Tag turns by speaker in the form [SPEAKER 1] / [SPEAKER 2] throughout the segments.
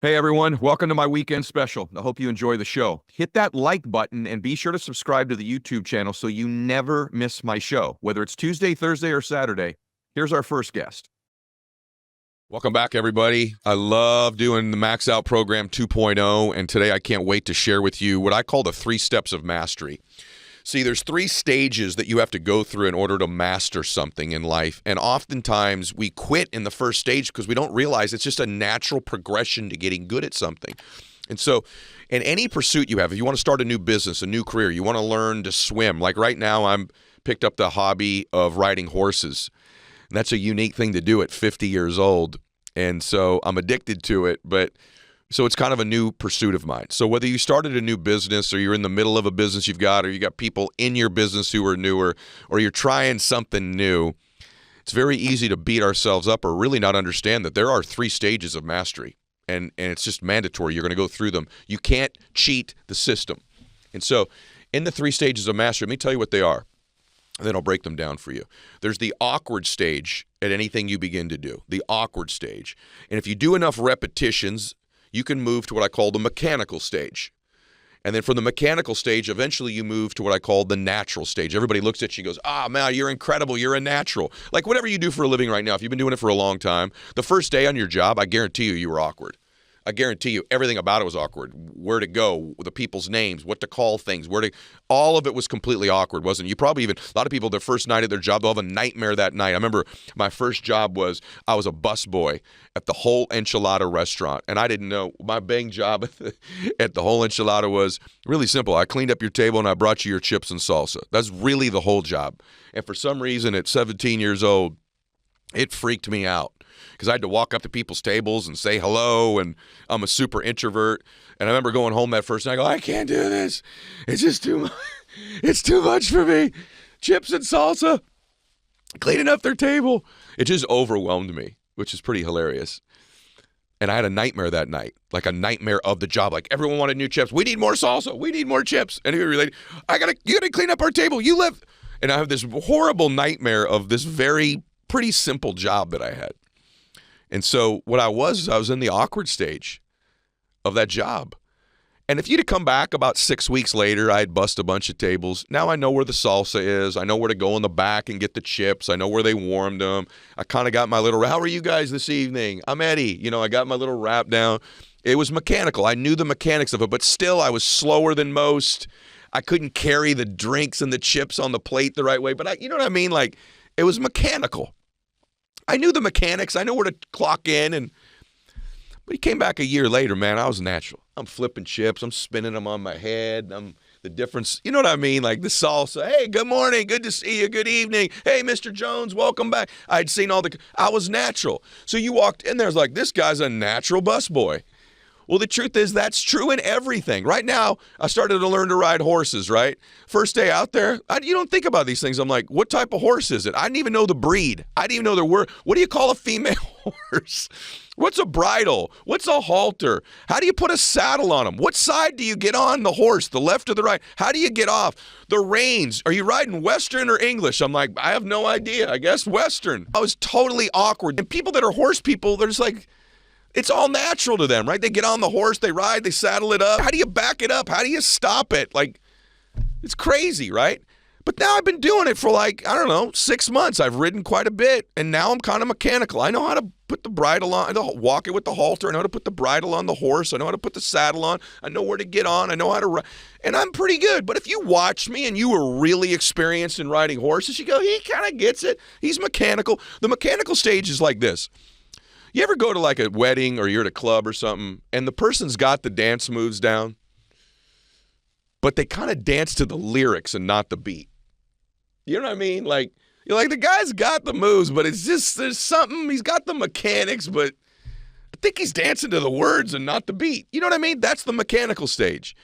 [SPEAKER 1] Hey everyone, welcome to my weekend special. I hope you enjoy the show. Hit that like button and be sure to subscribe to the YouTube channel so you never miss my show. Whether it's Tuesday, Thursday, or Saturday, here's our first guest. Welcome back, everybody. I love doing the Max Out Program 2.0, and today I can't wait to share with you what I call the 3 steps of mastery. See, there's 3 stages that you have to go through in order to master something in life. And oftentimes we quit in the first stage because we don't realize it's just a natural progression to getting good at something. And so in any pursuit you have, if you want to start a new business, a new career, you want to learn to swim. Like right now, I'm picked up the hobby of riding horses. And that's a unique thing to do at 50 years old. And so I'm addicted to it, so it's kind of a new pursuit of mine. So whether you started a new business or you're in the middle of a business you've got, or you got people in your business who are newer, or you're trying something new, it's very easy to beat ourselves up or really not understand that there are 3 stages of mastery. And it's just mandatory. You're going to go through them. You can't cheat the system. And so in the 3 stages of mastery, let me tell you what they are. And then I'll break them down for you. There's the awkward stage at anything you begin to do, the awkward stage. And if you do enough repetitions, you can move to what I call the mechanical stage. And then from the mechanical stage, eventually you move to what I call the natural stage. Everybody looks at you and goes, man, you're incredible. You're a natural. Like whatever you do for a living right now, if you've been doing it for a long time, the first day on your job, I guarantee you were awkward. I guarantee you everything about it was awkward. Where to go, the people's names, what to call things, all of it was completely awkward, wasn't it? You probably even, a lot of people, their first night at their job, they'll have a nightmare that night. I remember my first job I was a busboy at the Whole Enchilada restaurant, and I didn't know my bang job at the Whole Enchilada was really simple. I cleaned up your table and I brought you your chips and salsa. That's really the whole job. And for some reason at 17 years old, it freaked me out. Because I had to walk up to people's tables and say hello, and I'm a super introvert. And I remember going home that first night, I go, I can't do this. It's just too much. It's too much for me. Chips and salsa, cleaning up their table. It just overwhelmed me, which is pretty hilarious. And I had a nightmare that night, like a nightmare of the job. Like everyone wanted new chips. We need more salsa. We need more chips. And you gotta clean up our table. You live. And I have this horrible nightmare of this very pretty simple job that I had. And so what I was in the awkward stage of that job. And if you'd have come back about 6 weeks later, I'd bust a bunch of tables. Now I know where the salsa is. I know where to go in the back and get the chips. I know where they warmed them. I kind of got my little, how are you guys this evening? I'm Eddie. I got my little wrap down. It was mechanical. I knew the mechanics of it, but still I was slower than most. I couldn't carry the drinks and the chips on the plate the right way. But you know what I mean? Like it was mechanical. I knew the mechanics. I knew where to clock in. But he came back a year later, man. I was natural. I'm flipping chips. I'm spinning them on my head. The difference, you know what I mean? Like the salsa. Hey, good morning. Good to see you. Good evening. Hey, Mr. Jones, welcome back. I'd seen I was natural. So you walked in there, it's like, this guy's a natural busboy. Well, the truth is that's true in everything. Right now, I started to learn to ride horses, right? First day out there, you don't think about these things. I'm like, what type of horse is it? I didn't even know the breed. I didn't even know the word. What do you call a female horse? What's a bridle? What's a halter? How do you put a saddle on them? What side do you get on the horse, the left or the right? How do you get off? The reins, are you riding Western or English? I'm like, I have no idea. I guess Western. I was totally awkward. And people that are horse people, they're just like, it's all natural to them, right? They get on the horse, they ride, they saddle it up. How do you back it up? How do you stop it? Like, it's crazy, right? But now I've been doing it for 6 months. I've ridden quite a bit, and now I'm kind of mechanical. I know how to put the bridle on, walk it with the halter. I know how to put the bridle on the horse. I know how to put the saddle on. I know where to get on. I know how to ride. And I'm pretty good. But if you watch me and you were really experienced in riding horses, you go, he kind of gets it. He's mechanical. The mechanical stage is like this. You ever go to like a wedding or you're at a club or something and the person's got the dance moves down, but they kind of dance to the lyrics and not the beat? You know what I mean? Like, you're like, the guy's got the moves, but it's just, there's something, he's got the mechanics, but I think he's dancing to the words and not the beat. You know what I mean? That's the mechanical stage.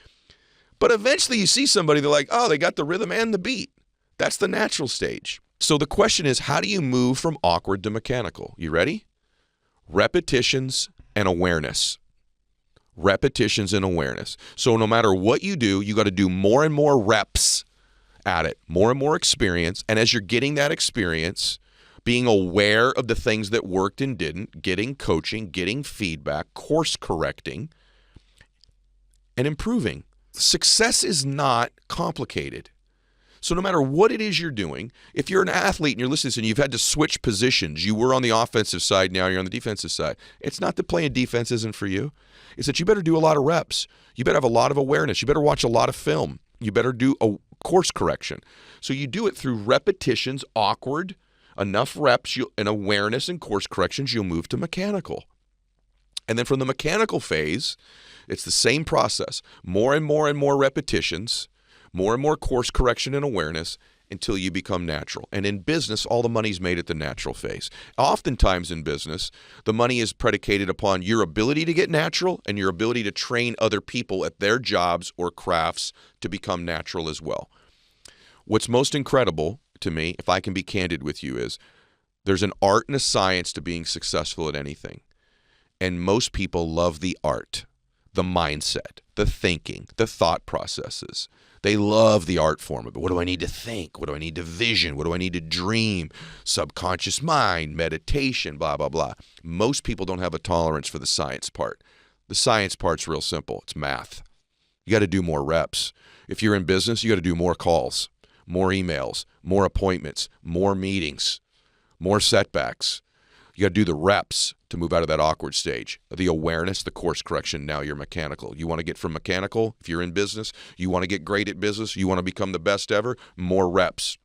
[SPEAKER 1] But eventually you see somebody, they're like, oh, they got the rhythm and the beat. That's the natural stage. So the question is, how do you move from awkward to mechanical? You ready? Repetitions and awareness. Repetitions and awareness. So no matter what you do, you got to do more and more reps at it, more and more experience. And as you're getting that experience,
[SPEAKER 2] being aware of the things that worked and didn't, getting coaching, getting feedback, course correcting, and improving. Success is not complicated. So no matter what it is you're doing, if you're an athlete and you're listening to this and you've had to switch positions, you were on the offensive side, now you're on the defensive side. It's not that playing defense isn't for you. It's that you better do a lot of reps. You better have a lot of awareness. You better watch a lot of film. You better do a course correction. So you do it through repetitions, awkward, enough reps, and awareness and course corrections, you'll move to mechanical. And then from the mechanical phase, it's the same process. More and more and more repetitions, more and more course correction and awareness until you become natural. And in business, all the money's made at the natural phase. Oftentimes in business, the money is predicated upon your ability to get natural and your ability to train other people at their jobs or crafts to become natural as well. What's most incredible to me, if I can be candid with you, is there's an art and a science to being successful at anything. And most people love the art, the mindset, the thinking, the thought processes. They love the art form of it. What do I need to think? What do I need to vision? What do I need to dream? Subconscious mind, meditation, blah, blah, blah. Most people don't have a tolerance for the science part. The science part's real simple. It's math. You got to do more reps. If you're in business, you got to do more calls, more emails, more appointments, more meetings, more setbacks. You got to do the reps to move out of that awkward stage. The awareness, the course correction, now you're mechanical. You want to get from mechanical, if you're in business, you want to get great at business, you want to become the best ever, more reps,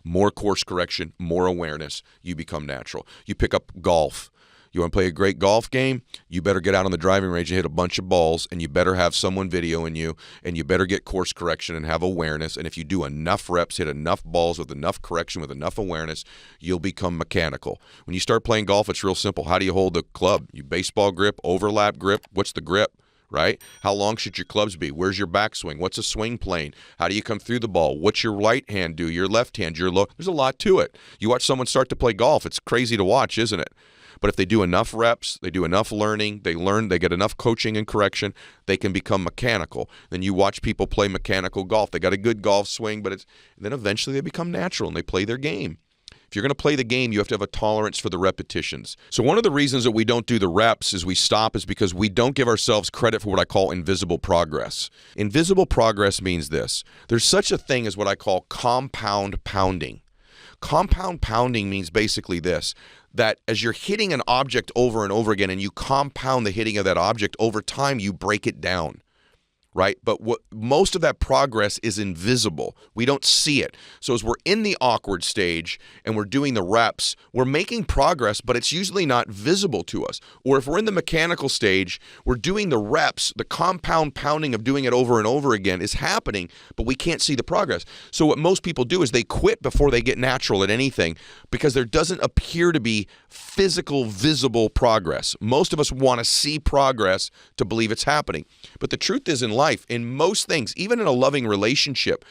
[SPEAKER 2] more course correction, more awareness, you become natural. You pick up golf. You want to play a great golf game? You better get out on the driving range and hit a bunch of balls, and you better have someone videoing you, and you better get course correction and have awareness. And if you do enough reps, hit enough balls with enough correction, with enough awareness, you'll become mechanical. When you start playing golf, it's real simple. How do you hold the club? You baseball grip, overlap grip. What's the grip? Right? How long should your clubs be? Where's your backswing? What's a swing plane? How do you come through the ball? What's your right hand do? Your left hand, your low. There's a lot to it. You watch someone start to play golf. It's crazy to watch, isn't it? But if they do enough reps, they do enough learning, they get enough coaching and correction, they can become mechanical. Then you watch people play mechanical golf. They got a good golf swing, but then eventually they become natural and they play their game. If you're going to play the game, you have to have a tolerance for the repetitions. So one of the reasons that we don't do the reps is we stop is because we don't give ourselves credit for what I call invisible progress. Invisible progress means this. There's such a thing as what I call compound pounding. Compound pounding means basically this, that as you're hitting an object over and over again and you compound the hitting of that object, over time you break it down. Right? But most of that progress is invisible. We don't see it. So as we're in the awkward stage and we're doing the reps, we're making progress, but it's usually not visible to us. Or if we're in the mechanical stage, we're doing the reps, the compound pounding of doing it over and over again is happening, but we can't see the progress. So what most people do is they quit before they get natural at anything because there doesn't appear to be physical, visible progress. Most of us want to see progress to believe it's happening. But the truth is in life, in most things, even in a loving relationship,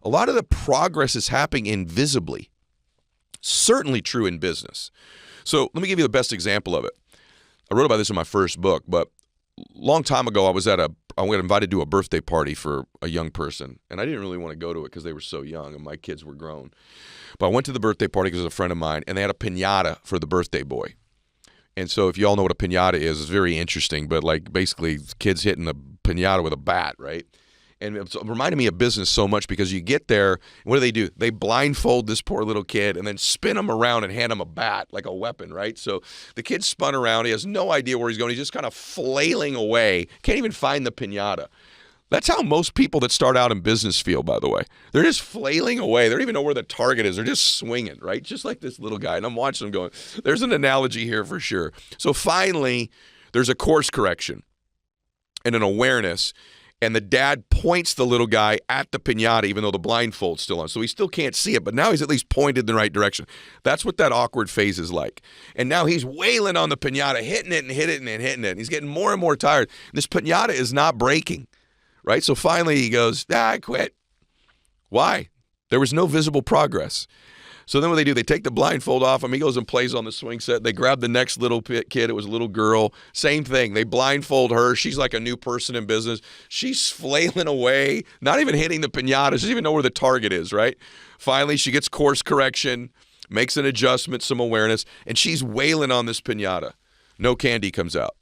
[SPEAKER 2] a lot of the progress is happening invisibly. Certainly true in business. So let me give you the best example of it. I wrote about this in my first book, but a long time ago, I got invited to a birthday party for a young person, and I didn't really want to go to it because they were so young and my kids were grown. But I went to the birthday party because it was a friend of mine, and they had a piñata for the birthday boy. And so if you all know what a piñata is, it's very interesting, but like basically kids hitting a piñata with a bat, right? And it reminded me of business so much because you get there, what do? They blindfold this poor little kid and then spin him around and hand him a bat like a weapon, right? So the kid spun around. He has no idea where he's going. He's just kind of flailing away. Can't even find the piñata. That's how most people that start out in business feel, by the way. They're just flailing away. They don't even know where the target is. They're just swinging, right? Just like this little guy. And I'm watching him going, there's an analogy here for sure. So finally, there's a course correction and an awareness. And the dad points the little guy at the piñata, even though the blindfold's still on. So he still can't see it, but now he's at least pointed in the right direction. That's what that awkward phase is like. And now he's wailing on the piñata, hitting it and hitting it and hitting it. And he's getting more and more tired. This piñata is not breaking. Right? So finally he goes, I quit. Why? There was no visible progress. So then what they do, they take the blindfold off him. He goes and plays on the swing set. They grab the next little kid. It was a little girl. Same thing. They blindfold her. She's like a new person in business. She's flailing away, not even hitting the piñata. She doesn't even know where the target is, right? Finally, she gets course correction. makes an adjustment, some awareness, and she's wailing on this piñata. No candy comes out.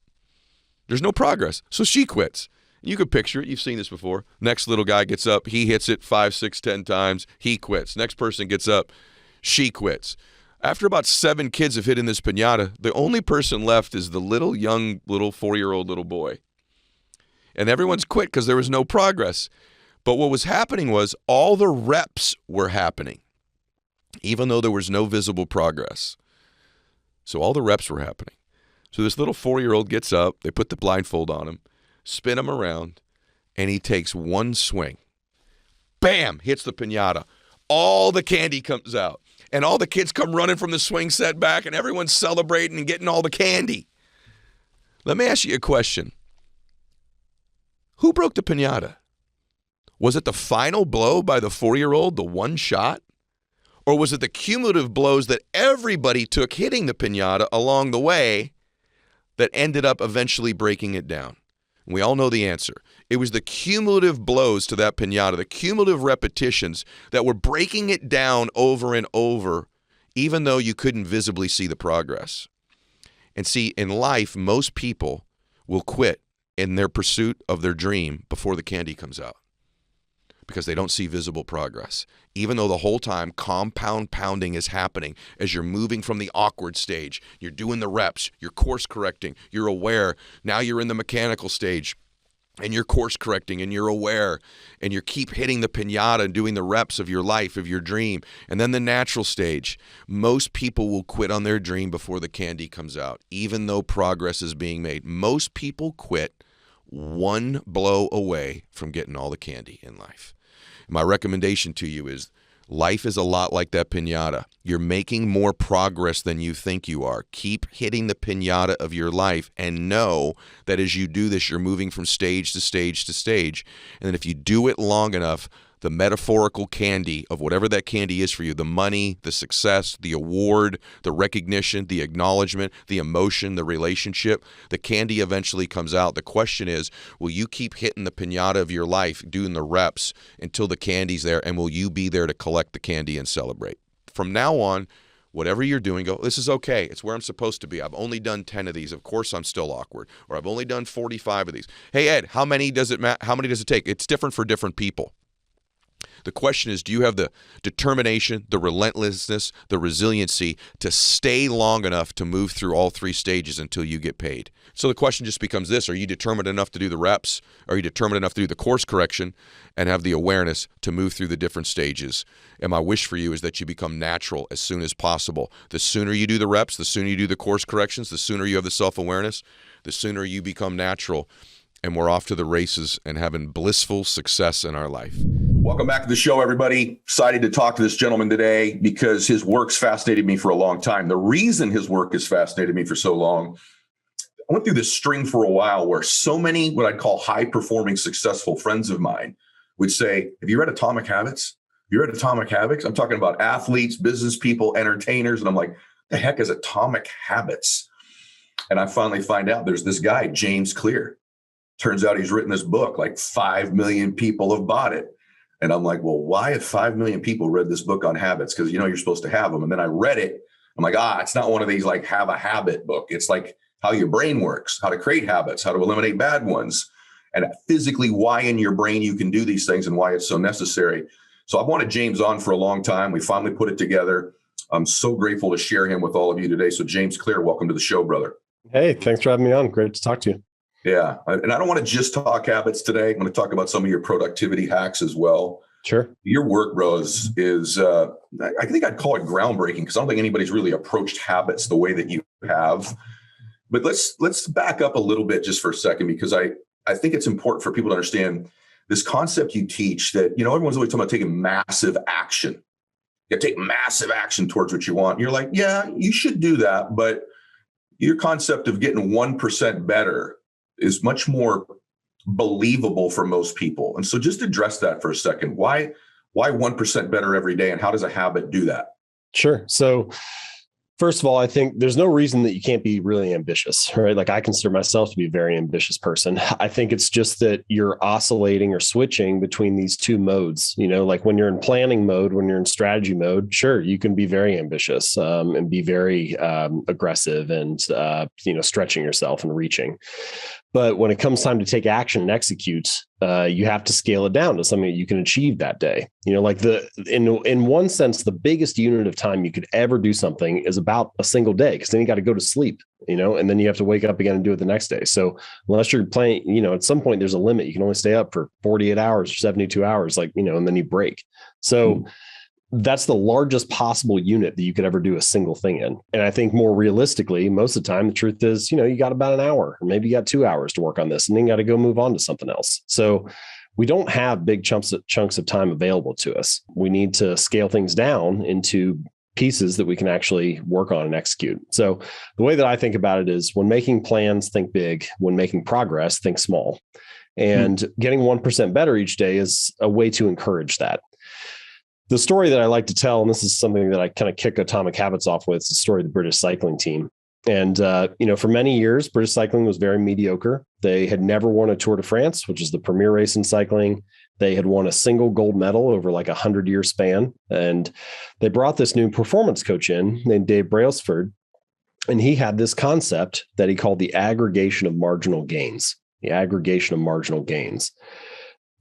[SPEAKER 2] There's no progress. So she quits. You could picture it. You've seen this before. Next little guy gets up. He hits it 5, 6, 10 times. He quits. Next person gets up. She quits. After about 7 kids have hit in this piñata, the only person left is the little 4-year-old little boy. And everyone's quit because there was no progress. But what was happening was all the reps were happening, even though there was no visible progress. So all the reps were happening. So this little 4-year-old gets up. They put the blindfold on him, spin him around, and he takes one swing. Bam! Hits the piñata. All the candy comes out. And all the kids come running from the swing set back, and everyone's celebrating and getting all the candy. Let me ask you a question. Who broke the piñata? Was it the final blow by the 4-year-old, the one shot? Or was it the cumulative blows that everybody took hitting the piñata along the way that ended up eventually breaking it down? And we all know the answer. It was the cumulative blows to that piñata, the cumulative repetitions that were breaking it down over and over, even though you couldn't visibly see the progress. And see, in life, most people will quit in their pursuit of their dream before the candy comes out because they don't see visible progress, even though the whole time compound pounding is happening as you're moving from the awkward stage. You're doing the reps, you're course correcting, you're aware. Now you're in the mechanical stage and you're course correcting and you're aware and you keep hitting the piñata and doing the reps of your life, of your dream. And then the natural stage. Most people will quit on their dream before the candy comes out, even though progress is being made. Most people quit one blow away from getting all the candy in life. My recommendation to you is life is a lot like that piñata. You're making more progress than you think you are. Keep hitting the piñata of your life and know that as you do this, you're moving from stage to stage to stage. And then if you do it long enough, the metaphorical candy of whatever that candy is for you, the money, the success, the award, the recognition, the acknowledgement, the emotion, the relationship, the candy eventually comes out. The question is, will you keep hitting the piñata of your life, doing the reps until the candy's there, and will you be there to collect the candy and celebrate? From now on, whatever you're doing, go, this is okay. It's where I'm supposed to be. I've only done 10 of these. Of course, I'm still awkward. Or I've only done 45 of these. Hey, Ed, how many does it take? It's different for different people. The question is, do you have the determination, the relentlessness, the resiliency to stay long enough to move through all 3 stages until you get paid? So the question just becomes this: are you determined enough to do the reps? Are you determined enough to do the course correction and have the awareness to move through the different stages? And my wish for you is that you become natural as soon as possible. The sooner you do the reps, the sooner you do the course corrections, the sooner you have the self-awareness, the sooner you become natural. And we're off to the races and having blissful success in our life.
[SPEAKER 1] Welcome back to the show, everybody. Excited to talk to this gentleman today because his work's fascinated me for a long time. The reason his work has fascinated me for so long, I went through this string for a while where so many what I'd call high-performing, successful friends of mine would say, have you read Atomic Habits? Have you read Atomic Habits? I'm talking about athletes, business people, entertainers. And I'm like, the heck is Atomic Habits? And I finally find out there's this guy, James Clear. Turns out he's written this book, like 5 million people have bought it. And I'm like, well, why have 5 million people read this book on habits? Because, you're supposed to have them. And then I read it. I'm like, it's not one of these like have a habit book. It's like how your brain works, how to create habits, how to eliminate bad ones, and physically why in your brain you can do these things and why it's so necessary. So I've wanted James on for a long time. We finally put it together. I'm so grateful to share him with all of you today. So James Clear, welcome to the show, brother.
[SPEAKER 3] Hey, thanks for having me on. Great to talk to you.
[SPEAKER 1] Yeah. And I don't want to just talk habits today. I'm going to talk about some of your productivity hacks as well.
[SPEAKER 3] Sure.
[SPEAKER 1] Your work, bro, is I think I'd call it groundbreaking because I don't think anybody's really approached habits the way that you have. But let's back up a little bit just for a second, because I think it's important for people to understand this concept you teach that, everyone's always talking about taking massive action. You take massive action towards what you want. And you're like, yeah, you should do that. But your concept of getting 1% better is much more believable for most people. And so just address that for a second. Why 1% better every day, and how does a habit do that?
[SPEAKER 3] Sure. So First of all, I think there's no reason that you can't be really ambitious, right? Like I consider myself to be a very ambitious person. I think it's just that you're oscillating or switching between these two modes. Like when you're in planning mode, when you're in strategy mode, sure, you can be very ambitious and be very aggressive and, stretching yourself and reaching. But when it comes time to take action and execute, you have to scale it down to something that you can achieve that day. Like in one sense, the biggest unit of time you could ever do something is about a single day, because then you got to go to sleep, and then you have to wake up again and do it the next day. So unless you're playing, at some point there's a limit. You can only stay up for 48 hours or 72 hours, and then you break. So that's the largest possible unit that you could ever do a single thing in. And I think more realistically, most of the time, the truth is, you got about an hour, or maybe you got 2 hours to work on this, and then you got to go move on to something else. So we don't have big chunks of time available to us. We need to scale things down into pieces that we can actually work on and execute. So the way that I think about it is, when making plans, think big. When making progress, think small. And getting 1% better each day is a way to encourage that. The story that I like to tell, and this is something that I kind of kick Atomic Habits off with, is the story of the British cycling team. And, for many years, British cycling was very mediocre. They had never won a Tour de France, which is the premier race in cycling. They had won a single gold medal over like 100-year span. And they brought this new performance coach in named Dave Brailsford. And he had this concept that he called the aggregation of marginal gains.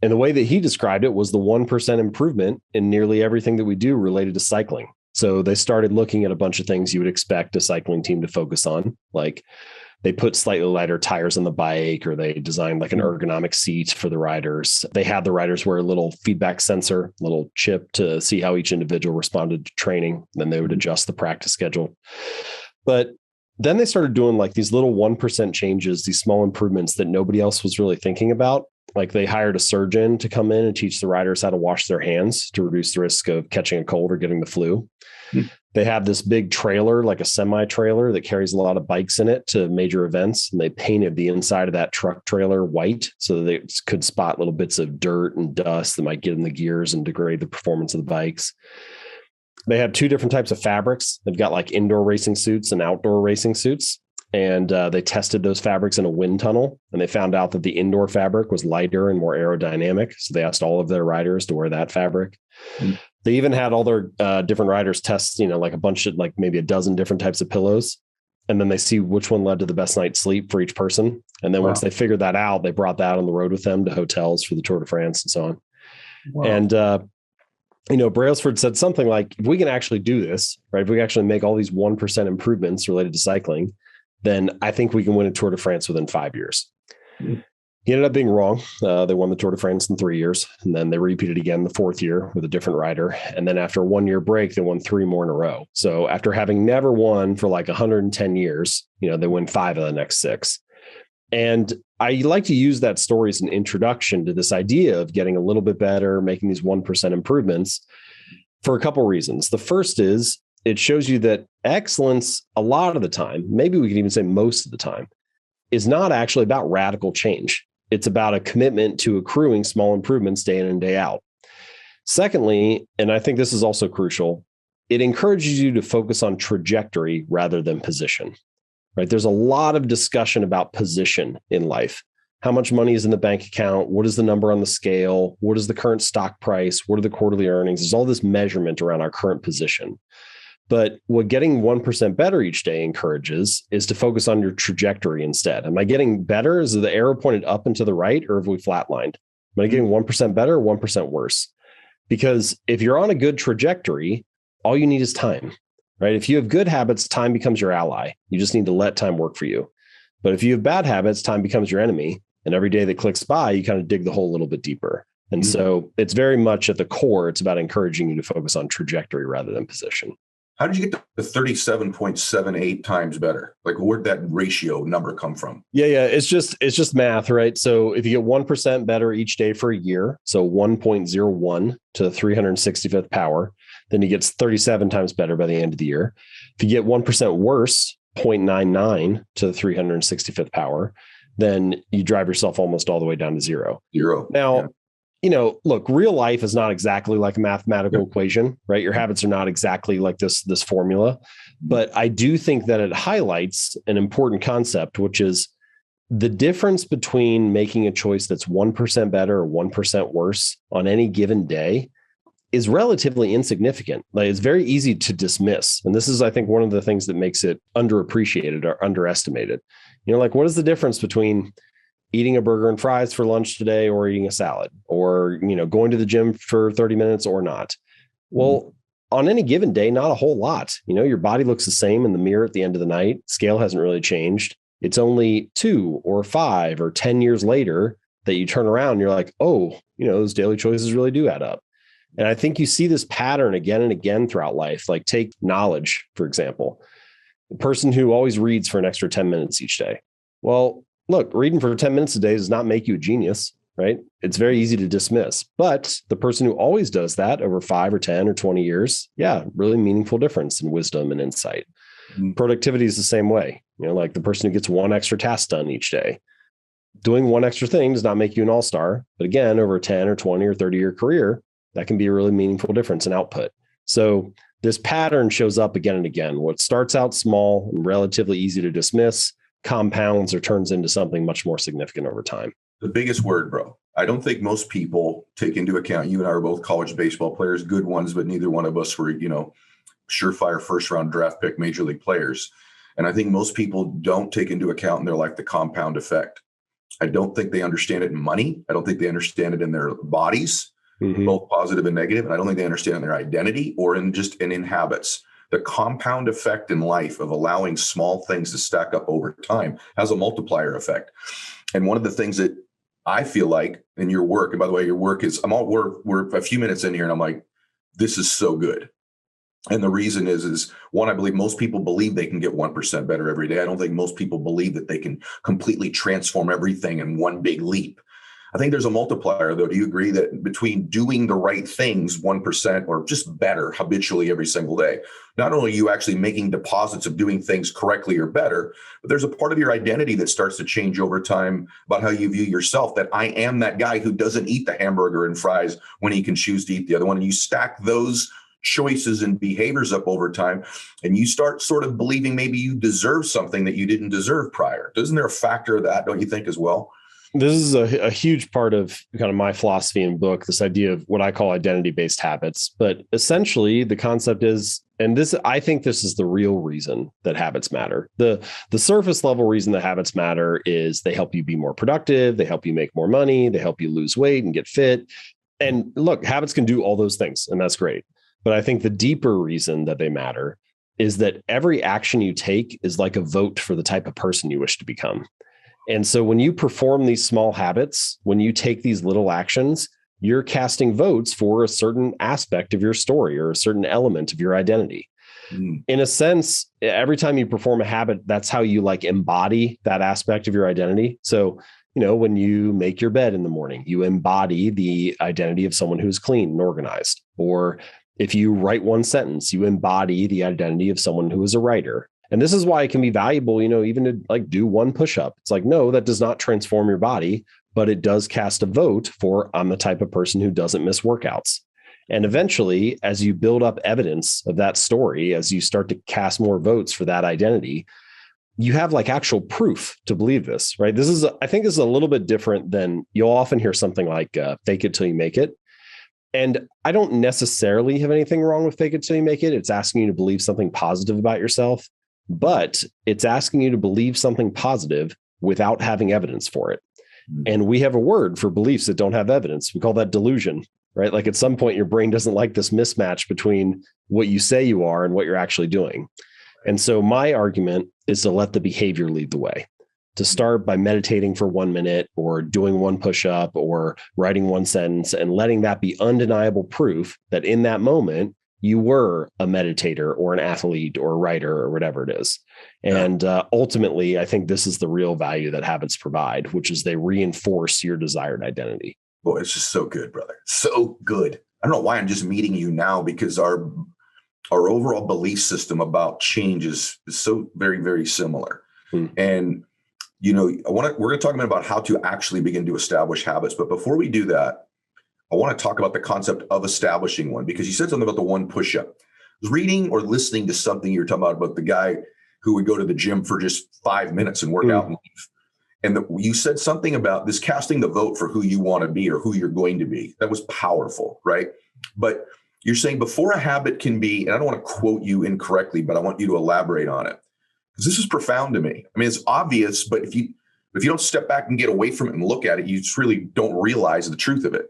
[SPEAKER 3] And the way that he described it was the 1% improvement in nearly everything that we do related to cycling. So they started looking at a bunch of things you would expect a cycling team to focus on, like they put slightly lighter tires on the bike, or they designed like an ergonomic seat for the riders. They had the riders wear a little feedback sensor, little chip, to see how each individual responded to training. Then they would adjust the practice schedule. But then they started doing like these little 1% changes, these small improvements that nobody else was really thinking about. Like they hired a surgeon to come in and teach the riders how to wash their hands to reduce the risk of catching a cold or getting the flu. They have this big trailer, like a semi-trailer that carries a lot of bikes in it to major events. And they painted the inside of that truck trailer white so that they could spot little bits of dirt and dust that might get in the gears and degrade the performance of the bikes. They have 2 different types of fabrics. They've got like indoor racing suits and outdoor racing suits. And they tested those fabrics in a wind tunnel, and they found out that the indoor fabric was lighter and more aerodynamic. So they asked all of their riders to wear that fabric. They even had all their different riders test, like a bunch of like maybe a dozen different types of pillows. And then they see which one led to the best night's sleep for each person. And then once they figured that out, they brought that on the road with them to hotels for the Tour de France and so on. Wow. And, Brailsford said something like, if we can actually do this, right, if we can actually make all these 1% improvements related to cycling, then I think we can win a Tour de France within 5 years. He ended up being wrong. They won the Tour de France in 3 years, and then they repeated again the 4th year with a different rider. And then after a 1-year break, they won 3 more in a row. So after having never won for like 110 years, they win 5 of the next 6. And I like to use that story as an introduction to this idea of getting a little bit better, making these 1% improvements for a couple of reasons. The first is it shows you that excellence, a lot of the time, maybe we can even say most of the time, is not actually about radical change. It's about a commitment to accruing small improvements day in and day out. Secondly, and I think this is also crucial, it encourages you to focus on trajectory rather than position, right? There's a lot of discussion about position in life. How much money is in the bank account? What is the number on the scale? What is the current stock price? What are the quarterly earnings? There's all this measurement around our current position. But what getting 1% better each day encourages is to focus on your trajectory instead. Am I getting better? Is the arrow pointed up and to the right, or have we flatlined? Am I getting 1% better or 1% worse? Because if you're on a good trajectory, all you need is time, right? If you have good habits, time becomes your ally. You just need to let time work for you. But if you have bad habits, time becomes your enemy. And every day that clicks by, you kind of dig the hole a little bit deeper. And so it's very much at the core, it's about encouraging you to focus on trajectory rather than position.
[SPEAKER 4] How did you get to 37.78 times better? Like, where'd that ratio number come from?
[SPEAKER 3] Yeah. It's just math, right? So if you get 1% better each day for a year, so 1.01 to the 365th power, then he gets 37 times better by the end of the year. If you get 1% worse, 0.99 to the 365th power, then you drive yourself almost all the way down to zero.
[SPEAKER 4] Zero.
[SPEAKER 3] Now, look, real life is not exactly like a mathematical equation, right? Your habits are not exactly like this formula, but I do think that it highlights an important concept, which is the difference between making a choice that's 1% better or 1% worse on any given day is relatively insignificant. Like, it's very easy to dismiss. And this is, I think, one of the things that makes it underappreciated or underestimated. Like, what is the difference between eating a burger and fries for lunch today or eating a salad, or, going to the gym for 30 minutes or not? Well, on any given day, not a whole lot. Your body looks the same in the mirror at the end of the night. Scale hasn't really changed. It's only 2 or 5 or 10 years later that you turn around and you're like, oh, those daily choices really do add up. And I think you see this pattern again and again throughout life. Like, take knowledge, for example. The person who always reads for an extra 10 minutes each day. Well, look, reading for 10 minutes a day does not make you a genius, right? It's very easy to dismiss. But the person who always does that over 5 or 10 or 20 years, really meaningful difference in wisdom and insight. Productivity is the same way. Like the person who gets one extra task done each day. Doing one extra thing does not make you an all-star. But again, over a 10 or 20 or 30-year career, that can be a really meaningful difference in output. So this pattern shows up again and again. What starts out small and relatively easy to dismiss compounds or turns into something much more significant over time.
[SPEAKER 4] The biggest word, bro. I don't think most people take into account, you and I are both college baseball players, good ones, but neither one of us were, surefire first round draft pick major league players. And I think most people don't take into account in their life the compound effect. I don't think they understand it in money. I don't think they understand it in their bodies, both positive and negative. And I don't think they understand it in their identity or in habits. The compound effect in life of allowing small things to stack up over time has a multiplier effect. And one of the things that I feel like in your work, and by the way, your work is, we're a few minutes in here and I'm like, this is so good. And the reason is one, I believe most people believe they can get 1% better every day. I don't think most people believe that they can completely transform everything in one big leap. I think there's a multiplier, though. Do you agree that between doing the right things 1% or just better habitually every single day, not only are you actually making deposits of doing things correctly or better, but there's a part of your identity that starts to change over time about how you view yourself, that I am that guy who doesn't eat the hamburger and fries when he can choose to eat the other one. And you stack those choices and behaviors up over time, and you start sort of believing maybe you deserve something that you didn't deserve prior. Isn't there a factor of that, don't you think, as well?
[SPEAKER 3] This is a huge part of kind of my philosophy and book, this idea of what I call identity-based habits. But essentially the concept is, and this, I think this is the real reason that habits matter. The surface level reason that habits matter is they help you be more productive. They help you make more money. They help you lose weight and get fit. And look, habits can do all those things, and that's great. But I think the deeper reason that they matter is that every action you take is like a vote for the type of person you wish to become. And so when you perform these small habits, when you take these little actions, you're casting votes for a certain aspect of your story or a certain element of your identity. In a sense, every time you perform a habit, that's how you like embody that aspect of your identity. So, when you make your bed in the morning, you embody the identity of someone who's clean and organized. Or if you write one sentence, you embody the identity of someone who is a writer. And this is why it can be valuable, even to like do one push-up. It's like, no, that does not transform your body, but it does cast a vote for I'm the type of person who doesn't miss workouts. And eventually, as you build up evidence of that story, as you start to cast more votes for that identity, you have like actual proof to believe this, right? I think this is a little bit different than you'll often hear something like fake it till you make it. And I don't necessarily have anything wrong with fake it till you make it. It's asking you to believe something positive about yourself, but it's asking you to believe something positive without having evidence for it. And we have a word for beliefs that don't have evidence. We call that delusion, right? Like at some point, your brain doesn't like this mismatch between what you say you are and what you're actually doing. And so my argument is to let the behavior lead the way. To start by meditating for 1 minute or doing one push-up or writing one sentence and letting that be undeniable proof that in that moment you were a meditator or an athlete or a writer or whatever it is. And ultimately, I think this is the real value that habits provide, which is they reinforce your desired identity.
[SPEAKER 4] Boy, it's just so good, brother. So good. I don't know why I'm just meeting you now, because our overall belief system about change is so very, very similar. And we're going to talk about how to actually begin to establish habits. But before we do that, I want to talk about the concept of establishing one, because you said something about the one push-up. I was reading or listening to something you were talking about the guy who would go to the gym for just 5 minutes and work out and leave. And you said something about this casting the vote for who you want to be or who you're going to be. That was powerful, right? But you're saying before a habit can be, and I don't want to quote you incorrectly, but I want you to elaborate on it, because this is profound to me. I mean, it's obvious, but if you don't step back and get away from it and look at it, you just really don't realize the truth of it.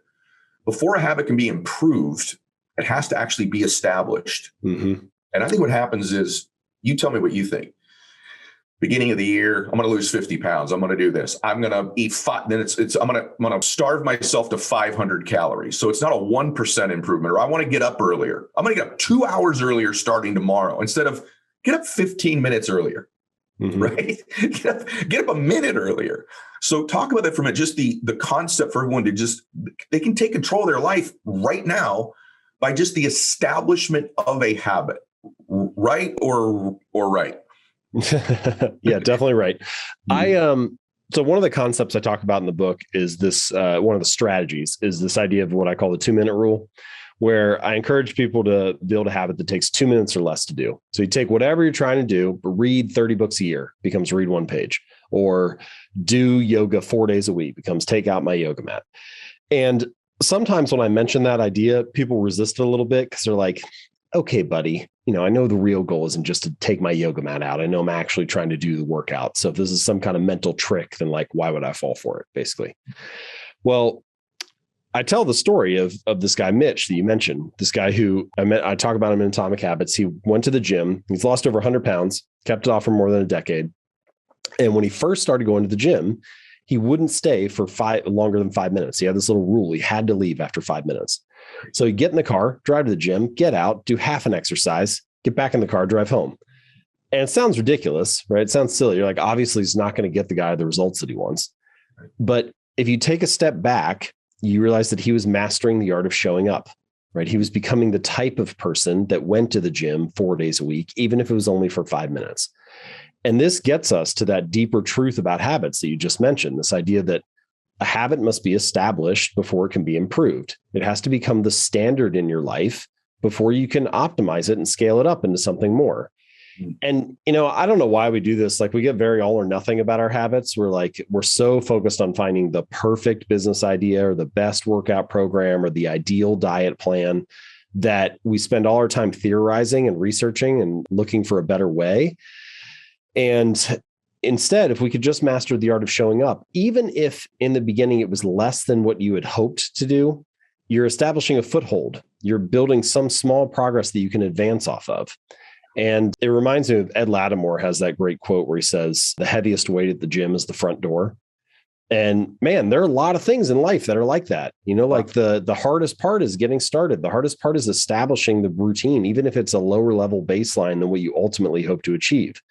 [SPEAKER 4] Before a habit can be improved, it has to actually be established. And I think what happens is, you tell me what you think. Beginning of the year, I'm going to lose 50 pounds. I'm going to do this. I'm going to eat then I'm going to starve myself to 500 calories. So it's not a 1% improvement. Or I want to get up earlier. I'm going to get up 2 hours earlier starting tomorrow instead of get up 15 minutes earlier, right? Get up a minute earlier. So talk about that from just the concept for everyone to they can take control of their life right now by just the establishment of a habit, right or right?
[SPEAKER 3] Yeah, definitely right. So one of the concepts I talk about in the book is this, one of the strategies is this idea of what I call the 2-minute rule, where I encourage people to build a habit that takes 2 minutes or less to do. So you take whatever you're trying to do, read 30 books a year, becomes read 1 page, or do yoga 4 days a week, becomes take out my yoga mat. And sometimes when I mention that idea, people resist it a little bit because they're like, okay, buddy, I know the real goal isn't just to take my yoga mat out. I know I'm actually trying to do the workout. So if this is some kind of mental trick, then why would I fall for it, basically? Well, I tell the story of this guy, Mitch, that you mentioned, this guy who I talk about him in Atomic Habits. He went to the gym. He's lost over 100 pounds, kept it off for more than a decade. And when he first started going to the gym, he wouldn't stay for longer than 5 minutes. He had this little rule. He had to leave after 5 minutes. So he'd get in the car, drive to the gym, get out, do half an exercise, get back in the car, drive home. And it sounds ridiculous, right? It sounds silly. You're like, obviously he's not going to get the guy the results that he wants. But if you take a step back, you realize that he was mastering the art of showing up, right? He was becoming the type of person that went to the gym 4 days a week, even if it was only for 5 minutes. And this gets us to that deeper truth about habits that you just mentioned, this idea that a habit must be established before it can be improved. It has to become the standard in your life before you can optimize it and scale it up into something more. And, I don't know why we do this. We get very all or nothing about our habits. We're so focused on finding the perfect business idea or the best workout program or the ideal diet plan that we spend all our time theorizing and researching and looking for a better way. And instead, if we could just master the art of showing up, even if in the beginning it was less than what you had hoped to do, you're establishing a foothold. You're building some small progress that you can advance off of. And it reminds me of Ed Lattimore has that great quote where he says, the heaviest weight at the gym is the front door. And man, there are a lot of things in life that are like that. The hardest part is getting started. The hardest part is establishing the routine, even if it's a lower level baseline than what you ultimately hope to achieve.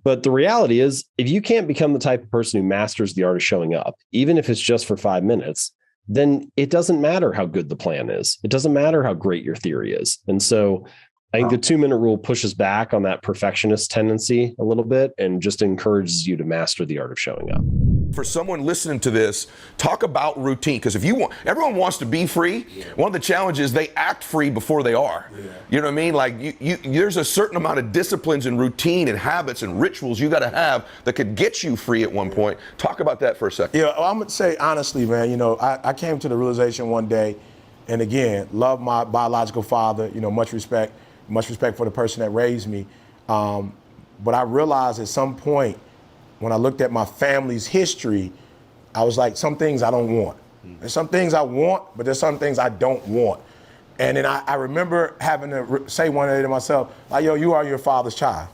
[SPEAKER 3] But the reality is, if you can't become the type of person who masters the art of showing up, even if it's just for 5 minutes, then it doesn't matter how good the plan is. It doesn't matter how great your theory is. And so I think the 2-minute rule pushes back on that perfectionist tendency a little bit and just encourages you to master the art of showing up.
[SPEAKER 2] For someone listening to this, talk about routine. Because everyone wants to be free. Yeah. One of the challenges, they act free before they are. Yeah. You know what I mean? There's a certain amount of disciplines and routine and habits and rituals you got to have that could get you free at one point. Talk about that for a second.
[SPEAKER 5] Yeah, I'm going to say honestly, man, I came to the realization one day, and again, love my biological father, much respect for the person that raised me. But I realized at some point, when I looked at my family's history, I was like, some things I don't want. There's some things I want, but there's some things I don't want. And then I remember having to say one day to myself, you are your father's child.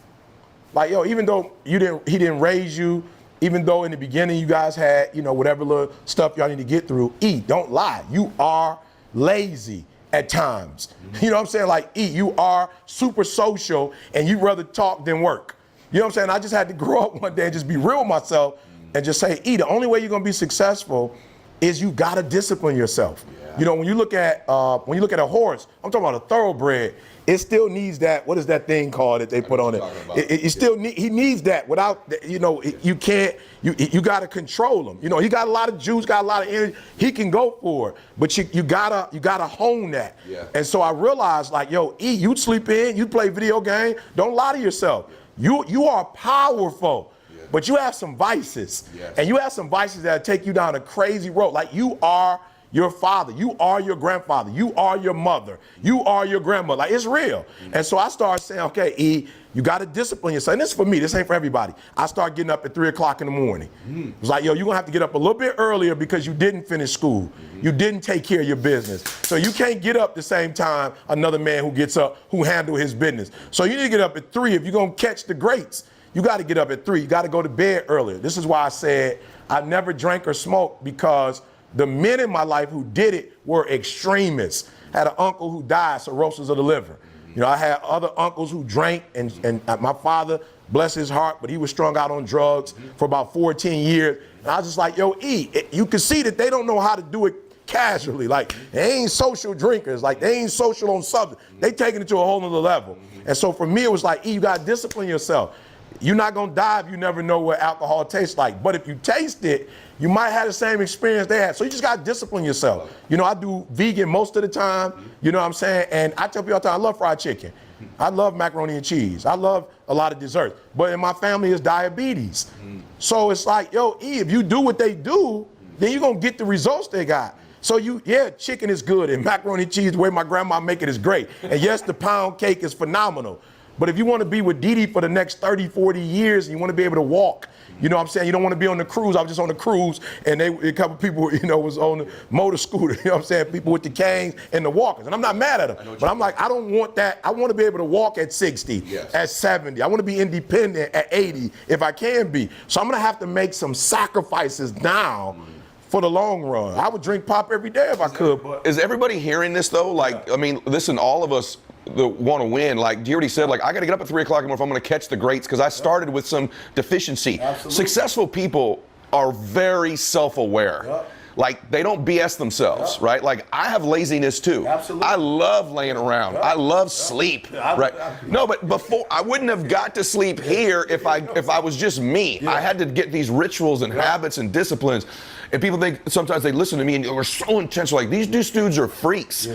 [SPEAKER 5] Even though he didn't raise you, even though in the beginning you guys had, whatever little stuff y'all need to get through, don't lie. You are lazy at times. You know what I'm saying? You are super social and you'd rather talk than work. You know what I'm saying? I just had to grow up one day and just be real with myself and just say, the only way you're going to be successful is you got to discipline yourself. Yeah. You know, when you look at a horse, I'm talking about a thoroughbred. It still needs that. What is that thing called that they put on it? He needs that. Without, you know, you can't. You got to control him. You know, he got a lot of juice, got a lot of energy. He can go for it, but you gotta hone that.
[SPEAKER 2] Yeah.
[SPEAKER 5] And so I realized, like, yo, E, you sleep in, you play video game. Don't lie to yourself. You are powerful. But you have some vices, and you have some vices that take you down a crazy road. Like, you are your father, you are your grandfather, you are your mother, you are your grandmother. Like, it's real. And so I started saying, okay, E, you got to discipline yourself. And this is for me, this ain't for everybody. I started getting up at 3 o'clock in the morning. It was like, yo, you're going to have to get up a little bit earlier because you didn't finish school. You didn't take care of your business. So you can't get up the same time another man who gets up, who handle his business. So you need to get up at 3 if you're going to catch the greats. You got to get up at 3. You got to go to bed earlier. This is why I said I never drank or smoked, because the men in my life who did it were extremists. I had an uncle who died, cirrhosis of the liver. You know, I had other uncles who drank, and my father, bless his heart, but he was strung out on drugs for about 14 years. And I was just like, yo, E, you can see that they don't know how to do it casually. Like, they ain't social drinkers. Like, they ain't social on substance. They taking it to a whole nother level. And so for me, it was like, E, you got to discipline yourself. You're not going to die if you never know what alcohol tastes like. But if you taste it, you might have the same experience they had. So you just got to discipline yourself. You know, I do vegan most of the time. You know what I'm saying? And I tell people all the time, I love fried chicken. I love macaroni and cheese. I love a lot of desserts. But in my family is diabetes. So it's like, yo, E, if you do what they do, then you're going to get the results they got. So chicken is good, and macaroni and cheese, the way my grandma make it, is great. And yes, the pound cake is phenomenal. But if you want to be with Dee Dee for the next 30, 40 years, and you want to be able to walk, you know what I'm saying? You don't want to be on the cruise. I was just on the cruise, and a couple people, you know, was on the motor scooter, you know what I'm saying? People with the canes and the walkers. And I'm not mad at them. But I'm like, I don't want that. I want to be able to walk at 60, at 70. I want to be independent at 80 if I can be. So I'm going to have to make some sacrifices now for the long run. I would drink pop every day if I could. But
[SPEAKER 2] Is everybody hearing this, though? Like, I mean, listen, all of us that want to win, like you already said, like, I got to get up at 3 o'clock in the morning if I'm going to catch the greats, because I started with some deficiency.
[SPEAKER 5] Absolutely.
[SPEAKER 2] Successful people are very self-aware. Like, they don't BS themselves, right? Like, I have laziness too.
[SPEAKER 5] Absolutely.
[SPEAKER 2] I love laying around. I love sleep, right? No, but before, I wouldn't have got to sleep here if I was just me. I had to get these rituals and habits and disciplines. And people think sometimes they listen to me and they're so intense, like, these dudes are freaks.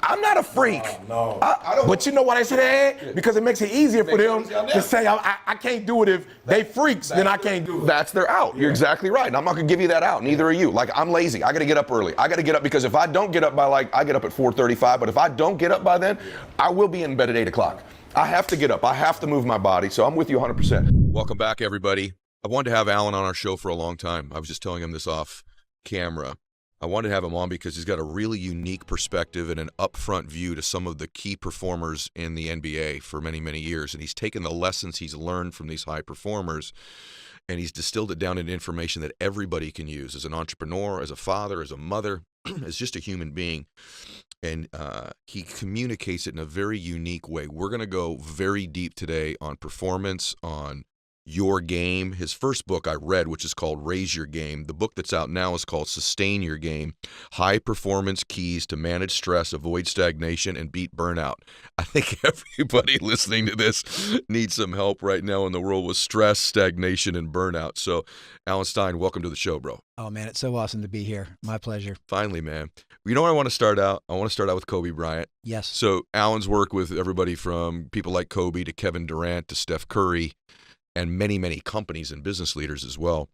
[SPEAKER 2] I'm not a freak.
[SPEAKER 5] No.
[SPEAKER 2] I don't.
[SPEAKER 5] But you know why they say that? Because it makes it easier for them to say, I can't do it if they freaks, then I can't do it.
[SPEAKER 2] That's their out. You're exactly right. And I'm not going to give you that out. Neither are you. Like, I'm lazy. I got to get up early. I got to get up because if I don't get up by, like, I get up at 4:35, but if I don't get up by then, I will be in bed at 8 o'clock. I have to get up. I have to move my body. So I'm with you 100%. Welcome back, everybody. I wanted to have Alan on our show for a long time. I was just telling him this off camera. I wanted to have him on because he's got a really unique perspective and an upfront view to some of the key performers in the NBA for many, many years. And he's taken the lessons he's learned from these high performers and he's distilled it down into information that everybody can use as an entrepreneur, as a father, as a mother, as just a human being. And he communicates it in a very unique way. We're going to go very deep today on performance, on your game. His first book I read, which is called Raise Your Game. The book that's out now is called Sustain Your Game, High Performance Keys to Manage Stress, Avoid Stagnation, and Beat Burnout. I think everybody listening to this needs some help right now in the world with stress, stagnation, and burnout. So, Alan Stein, welcome to the show, bro.
[SPEAKER 6] Oh, man, it's so awesome to be here. My pleasure.
[SPEAKER 2] Finally, man. You know where I want to start out? I want to start out with Kobe Bryant.
[SPEAKER 6] Yes.
[SPEAKER 2] So, Alan's worked with everybody from people like Kobe to Kevin Durant to Steph Curry, and many, many companies and business leaders as well.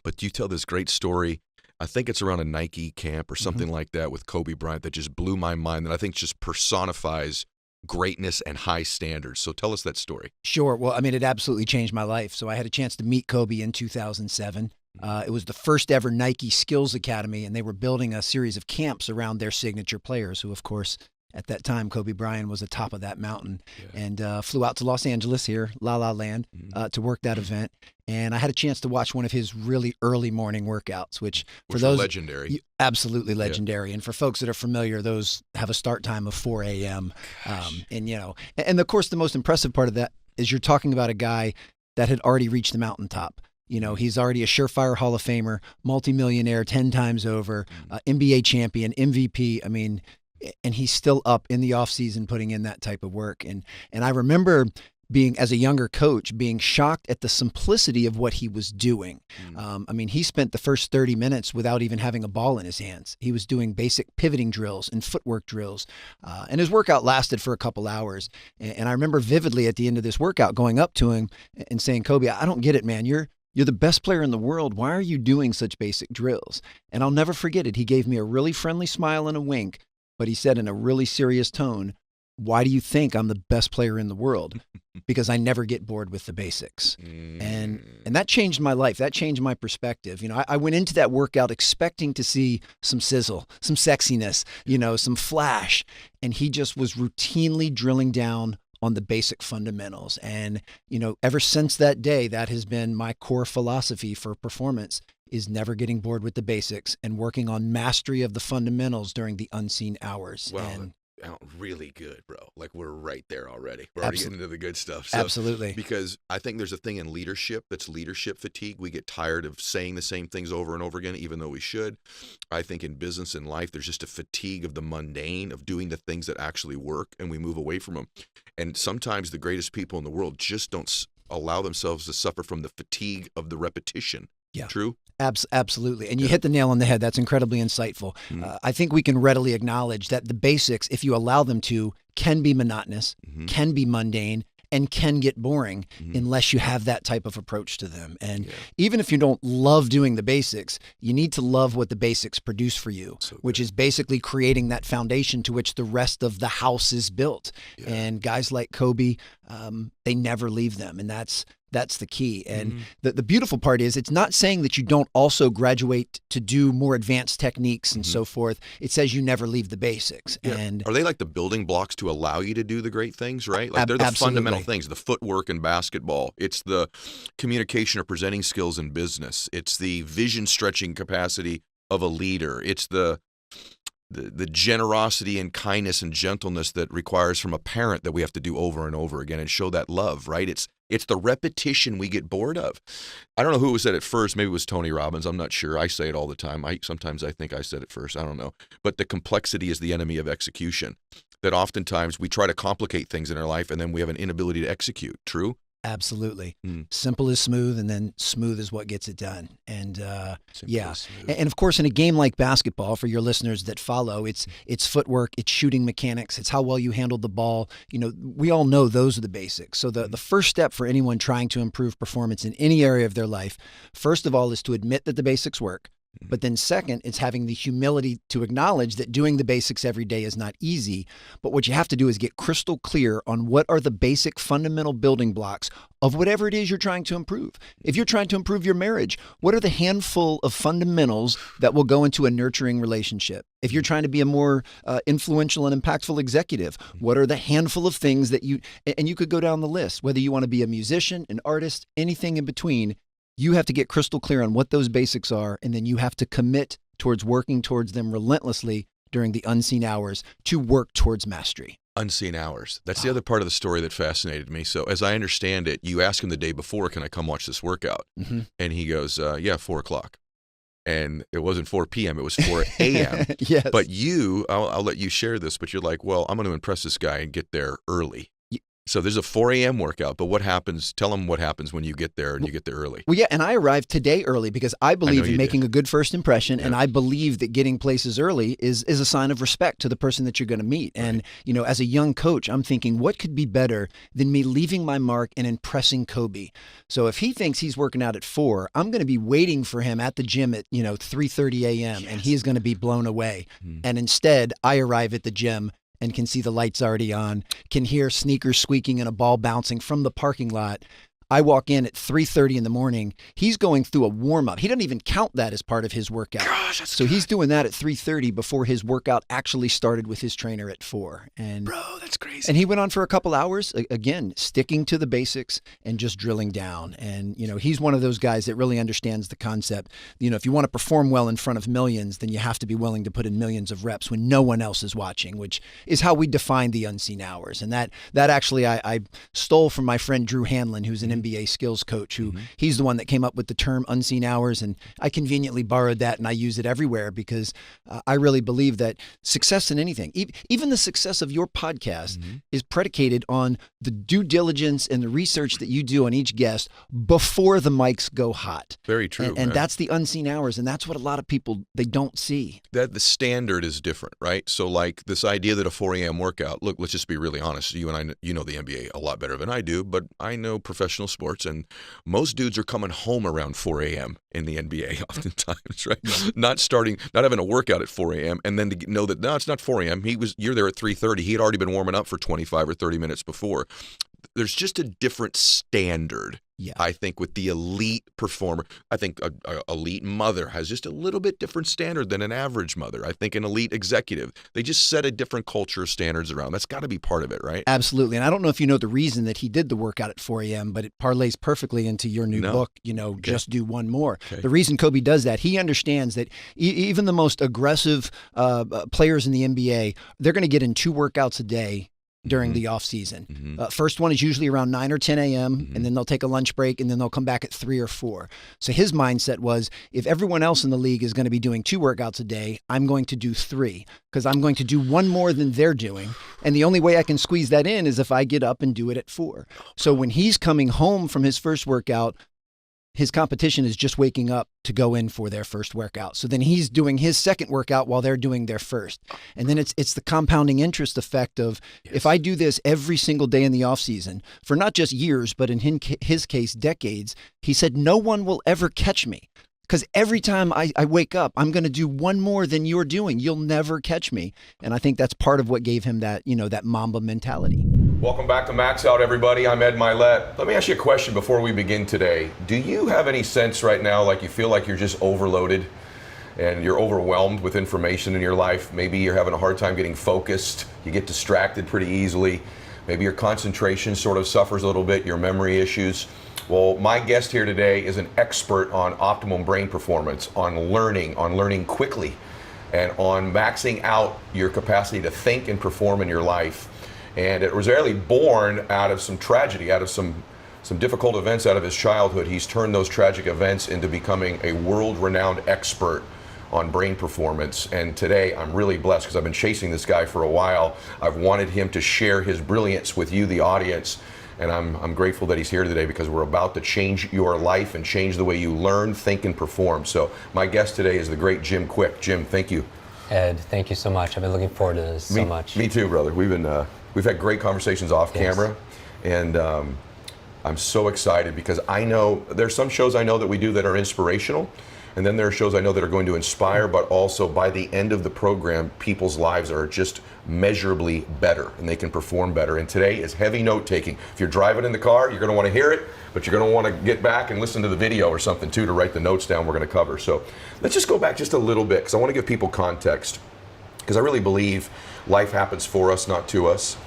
[SPEAKER 2] But you tell this great story, I think it's around a Nike camp or something like that with Kobe Bryant that just blew my mind, that I think just personifies greatness and high standards. So tell us that story.
[SPEAKER 6] Sure. Well, I mean, it absolutely changed my life. So I had a chance to meet Kobe in 2007. It was the first ever Nike Skills Academy, and they were building a series of camps around their signature players, who, of course, at that time, Kobe Bryant was atop of that mountain, and flew out to Los Angeles here, La La Land, to work that event. And I had a chance to watch one of his really early morning workouts, which for those
[SPEAKER 2] legendary,
[SPEAKER 6] absolutely legendary. And for folks that are familiar, those have a start time of 4 a.m. And of course, the most impressive part of that is you're talking about a guy that had already reached the mountaintop. You know, he's already a surefire Hall of Famer, multimillionaire 10 times over, NBA champion, MVP. I mean, and he's still up in the off season putting in that type of work. And I remember being, as a younger coach, being shocked at the simplicity of what he was doing. I mean, he spent the first 30 minutes without even having a ball in his hands. He was doing basic pivoting drills and footwork drills. And his workout lasted for a couple hours. And I remember vividly at the end of this workout going up to him and saying, Kobe, I don't get it, man. You're the best player in the world. Why are you doing such basic drills? And I'll never forget it. He gave me a really friendly smile and a wink, but he said in a really serious tone, why do you think I'm the best player in the world? Because I never get bored with the basics. And that changed my life. That changed my perspective. You know, I went into that workout expecting to see some sizzle, some sexiness, you know, some flash. And he just was routinely drilling down on the basic fundamentals. And, you know, ever since that day, that has been my core philosophy for performance, is never getting bored with the basics and working on mastery of the fundamentals during the unseen hours.
[SPEAKER 2] Well,
[SPEAKER 6] and
[SPEAKER 2] really good, bro. Like, we're right there already. We're already getting into the good stuff. So,
[SPEAKER 6] absolutely.
[SPEAKER 2] Because I think there's a thing in leadership that's leadership fatigue. We get tired of saying the same things over and over again, even though we should. I think in business and life, there's just a fatigue of the mundane, of doing the things that actually work, and we move away from them. And sometimes the greatest people in the world just don't allow themselves to suffer from the fatigue of the repetition.
[SPEAKER 6] Yeah.
[SPEAKER 2] True?
[SPEAKER 6] Absolutely. And you hit the nail on the head. That's incredibly insightful. I think we can readily acknowledge that the basics, if you allow them to, can be monotonous, can be mundane, and can get boring unless you have that type of approach to them. And even if you don't love doing the basics, you need to love what the basics produce for you, which is basically creating that foundation to which the rest of the house is built. And guys like Kobe, they never leave them. And that's the key. And the beautiful part is, it's not saying that you don't also graduate to do more advanced techniques and so forth. It says you never leave the basics. And
[SPEAKER 2] are they like the building blocks to allow you to do the great things, right? Like, they're the fundamental things, the footwork in basketball. It's the communication or presenting skills in business. It's the vision stretching capacity of a leader. It's the generosity and kindness and gentleness that requires from a parent that we have to do over and over again and show that love, right? It's the repetition we get bored of. I don't know who said it first. Maybe it was Tony Robbins. I'm not sure. I say it all the time. Sometimes I think I said it first. I don't know. But the complexity is the enemy of execution. That oftentimes we try to complicate things in our life and then we have an inability to execute. True?
[SPEAKER 6] Absolutely. Simple is smooth, and then smooth is what gets it done. And and of course, in a game like basketball, for your listeners that follow, it's footwork, it's shooting mechanics, it's how well you handle the ball. You know, we all know those are the basics. So the first step for anyone trying to improve performance in any area of their life, first of all, is to admit that the basics work. But then second, it's having the humility to acknowledge that doing the basics every day is not easy. But what you have to do is get crystal clear on what are the basic fundamental building blocks of whatever it is you're trying to improve. If you're trying to improve your marriage, what are the handful of fundamentals that will go into a nurturing relationship? If you're trying to be a more influential and impactful executive, what are the handful of things that and you could go down the list, whether you want to be a musician, an artist, anything in between. You have to get crystal clear on what those basics are, and then you have to commit towards working towards them relentlessly during the unseen hours to work towards mastery.
[SPEAKER 2] Unseen hours. That's the other part of the story that fascinated me. So as I understand it, you ask him the day before, can I come watch this workout? And he goes, 4:00. And it wasn't 4 p.m., it was 4 a.m.
[SPEAKER 6] Yes.
[SPEAKER 2] But I'll let you share this, but you're like, well, I'm going to impress this guy and get there early. So there's a 4 a.m. workout, but what happens? Tell them what happens when you get there and you get there early.
[SPEAKER 6] Well, yeah, and I arrived today early because I believe in making a good first impression, and I believe that getting places early is a sign of respect to the person that you're going to meet. Right. And, you know, as a young coach, I'm thinking, what could be better than me leaving my mark and impressing Kobe? So if he thinks he's working out at 4, I'm going to be waiting for him at the gym at, 3:30 a.m., and he's going to be blown away. And instead, I arrive at the gym and can see the lights already on, can hear sneakers squeaking and a ball bouncing from the parking lot. I walk in at 3:30 in the morning. He's going through a warm-up. He doesn't even count that as part of his workout.
[SPEAKER 2] Gosh, that's
[SPEAKER 6] so
[SPEAKER 2] good.
[SPEAKER 6] He's doing that at 3:30 before his workout actually started with his trainer at 4. And
[SPEAKER 2] bro, that's crazy.
[SPEAKER 6] And he went on for a couple hours, again, sticking to the basics and just drilling down. And, he's one of those guys that really understands the concept. If you want to perform well in front of millions, then you have to be willing to put in millions of reps when no one else is watching, which is how we define the unseen hours. And that actually I stole from my friend Drew Hanlon, who's an NBA skills coach, who he's the one that came up with the term unseen hours. And I conveniently borrowed that and I use it everywhere because I really believe that success in anything, even the success of your podcast, is predicated on the due diligence and the research that you do on each guest before the mics go hot.
[SPEAKER 2] Very true.
[SPEAKER 6] And that's the unseen hours. And that's what a lot of people, they don't see.
[SPEAKER 2] That the standard is different, right? So like this idea that a 4 a.m. workout, look, let's just be really honest. You and I, you know the NBA a lot better than I do, but I know professional sports, and most dudes are coming home around 4 a.m. in the NBA oftentimes, right? Not having a workout at 4 a.m. and then to know that, no, it's not 4 a.m. You're there at 3:30. He had already been warming up for 25 or 30 minutes before. There's just a different standard.
[SPEAKER 6] Yeah.
[SPEAKER 2] I think with the elite performer, I think a elite mother has just a little bit different standard than an average mother. I think an elite executive, they just set a different culture of standards around. That's got to be part of it, right?
[SPEAKER 6] Absolutely. And I don't know if you know the reason that he did the workout at 4 a.m., but it parlays perfectly into your new book, Just Do One More.
[SPEAKER 2] Okay.
[SPEAKER 6] The reason Kobe does that, he understands that even the most aggressive players in the NBA, they're going to get in 2 workouts a day during the off season. First one is usually around 9 or 10 a.m. and then they'll take a lunch break and then they'll come back at 3 or 4. So his mindset was, if everyone else in the league is going to be doing 2 workouts a day, I'm going to do 3 because I'm going to do 1 more than they're doing. And the only way I can squeeze that in is if I get up and do it at 4. So when he's coming home from his first workout, his competition is just waking up to go in for their first workout. So then he's doing his second workout while they're doing their first. And then it's the compounding interest effect of, if I do this every single day in the off season for not just years, but in his case, decades, he said, no one will ever catch me. Because every time I wake up, I'm going to do 1 more than you're doing. You'll never catch me. And I think that's part of what gave him that, that Mamba mentality.
[SPEAKER 1] Welcome back to Max Out, everybody. I'm Ed Mylett. Let me ask you a question before we begin today. Do you have any sense right now, like you feel like you're just overloaded and you're overwhelmed with information in your life? Maybe you're having a hard time getting focused. You get distracted pretty easily. Maybe your concentration sort of suffers a little bit, your memory issues. Well, my guest here today is an expert on optimum brain performance, on learning quickly, and on maxing out your capacity to think and perform in your life. And it was really born out of some tragedy, out of some difficult events out of his childhood. He's turned those tragic events into becoming a world-renowned expert on brain performance. And today I'm really blessed because I've been chasing this guy for a while. I've wanted him to share his brilliance with you, the audience. And I'm grateful that he's here today because we're about to change your life and change the way you learn, think, and perform. So my guest today is the great Jim Kwik. Jim, thank you.
[SPEAKER 7] Ed, thank you so much. I've been looking forward to this so much.
[SPEAKER 1] Me too, brother. We've had great conversations off camera, and I'm so excited because I know there's some shows I know that we do that are inspirational, and then there are shows I know that are going to inspire, but also by the end of the program, people's lives are just measurably better and they can perform better. And today is heavy note taking. If you're driving in the car, you're going to want to hear it, but you're going to want to get back and listen to the video or something too to write the notes down we're going to cover. So let's just go back just a little bit because I want to give people context, because I really believe life happens for us, not to us.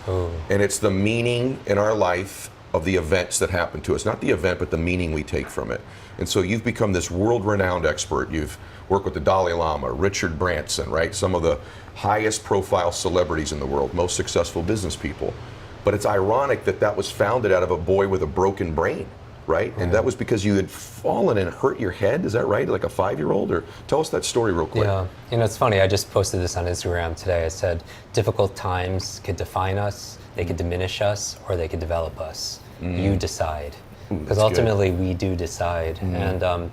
[SPEAKER 1] And it's the meaning in our life of the events that happen to us, not the event, but the meaning we take from it. And so you've become this world-renowned expert. You've worked with the Dalai Lama, Richard Branson, right? Some of the highest profile celebrities in the world, most successful business people. But it's ironic that that was founded out of a boy with a broken brain, right? And that was because you had fallen and hurt your head, is that right? Like a 5-year-old? Or tell us that story real quick.
[SPEAKER 7] Yeah, it's funny, I just posted this on Instagram today. I said, difficult times could define us, they could diminish us, or they could develop us. You decide. Because ultimately we do decide. And